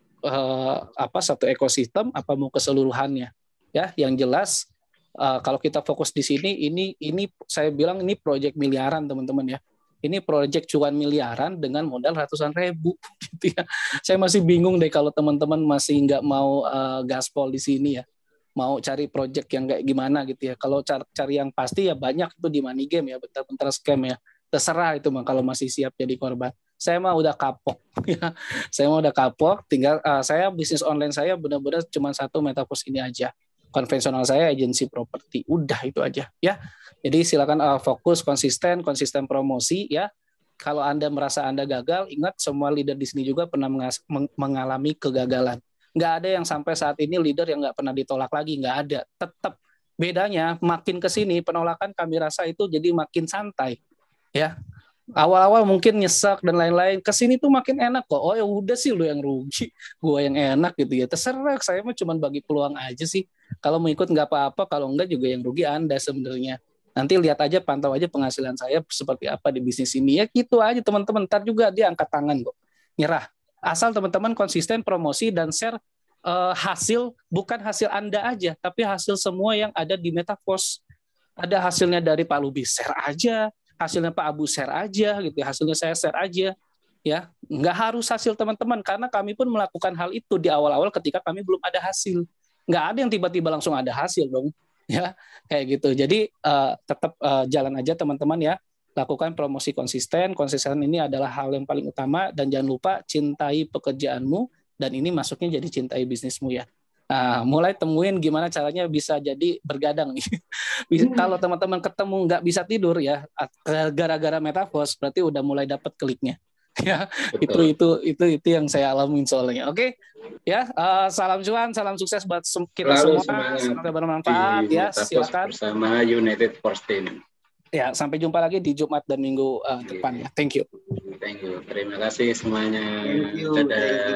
ekosistem apa mau keseluruhannya. Ya, yang jelas kalau kita fokus di sini, ini saya bilang ini proyek miliaran teman-teman ya. Ini proyek cuan miliaran dengan modal ratusan ribu gitu ya. Saya masih bingung deh kalau teman-teman masih nggak mau gaspol di sini ya. Mau cari proyek yang kayak gimana gitu ya. Kalau cari yang pasti ya banyak itu di money game ya, bentar-bentar scam ya. Terserah itu mah kalau masih siap jadi korban. Saya mah udah kapok ya. Saya mah udah kapok, tinggal saya bisnis online saya benar-benar cuma satu, metaverse ini aja. Konvensional saya agensi properti. Udah itu aja ya. Jadi silakan fokus konsisten promosi ya. Kalau Anda merasa Anda gagal, ingat semua leader di sini juga pernah mengalami kegagalan. Nggak ada yang sampai saat ini leader yang nggak pernah ditolak lagi, nggak ada. Tetap bedanya makin ke sini penolakan kami rasa itu jadi makin santai ya. Awal-awal mungkin nyesek dan lain-lain, kesini tuh makin enak kok. Oh ya udah sih lu yang rugi, gua yang enak gitu ya. Terserah, saya mah cuma bagi peluang aja sih. Kalau mau ikut nggak apa-apa, kalau enggak juga yang rugi Anda sebenarnya. Nanti lihat aja, pantau aja penghasilan saya seperti apa di bisnis ini ya, gitu aja teman-teman. Ntar juga dia angkat tangan kok, nyerah. Asal teman-teman konsisten promosi dan share hasil, bukan hasil Anda aja, tapi hasil semua yang ada di Metaverse. Ada hasilnya dari Pak Lubis, share aja. Hasilnya Pak Abu share aja gitu, hasilnya saya share aja ya. Nggak harus hasil teman-teman, karena kami pun melakukan hal itu di awal-awal ketika kami belum ada hasil. Nggak ada yang tiba-tiba langsung ada hasil dong ya, kayak gitu. Jadi tetap jalan aja teman-teman ya, lakukan promosi konsisten ini adalah hal yang paling utama, dan jangan lupa cintai pekerjaanmu, dan ini masuknya jadi cintai bisnismu ya. Nah, mulai temuin gimana caranya bisa jadi bergadang nih. Kalau teman-teman ketemu nggak bisa tidur ya, gara-gara Metaverse, berarti udah mulai dapat kliknya. Ya, itu yang saya alamin soalnya. Oke, ya, salam cuan, salam sukses buat kita semua. Semoga bermanfaat ya. Silakan bersama United Force Team. Ya, sampai jumpa lagi di Jumat dan Minggu depan ya. Thank you. Terima kasih semuanya. Thank you. Dadah.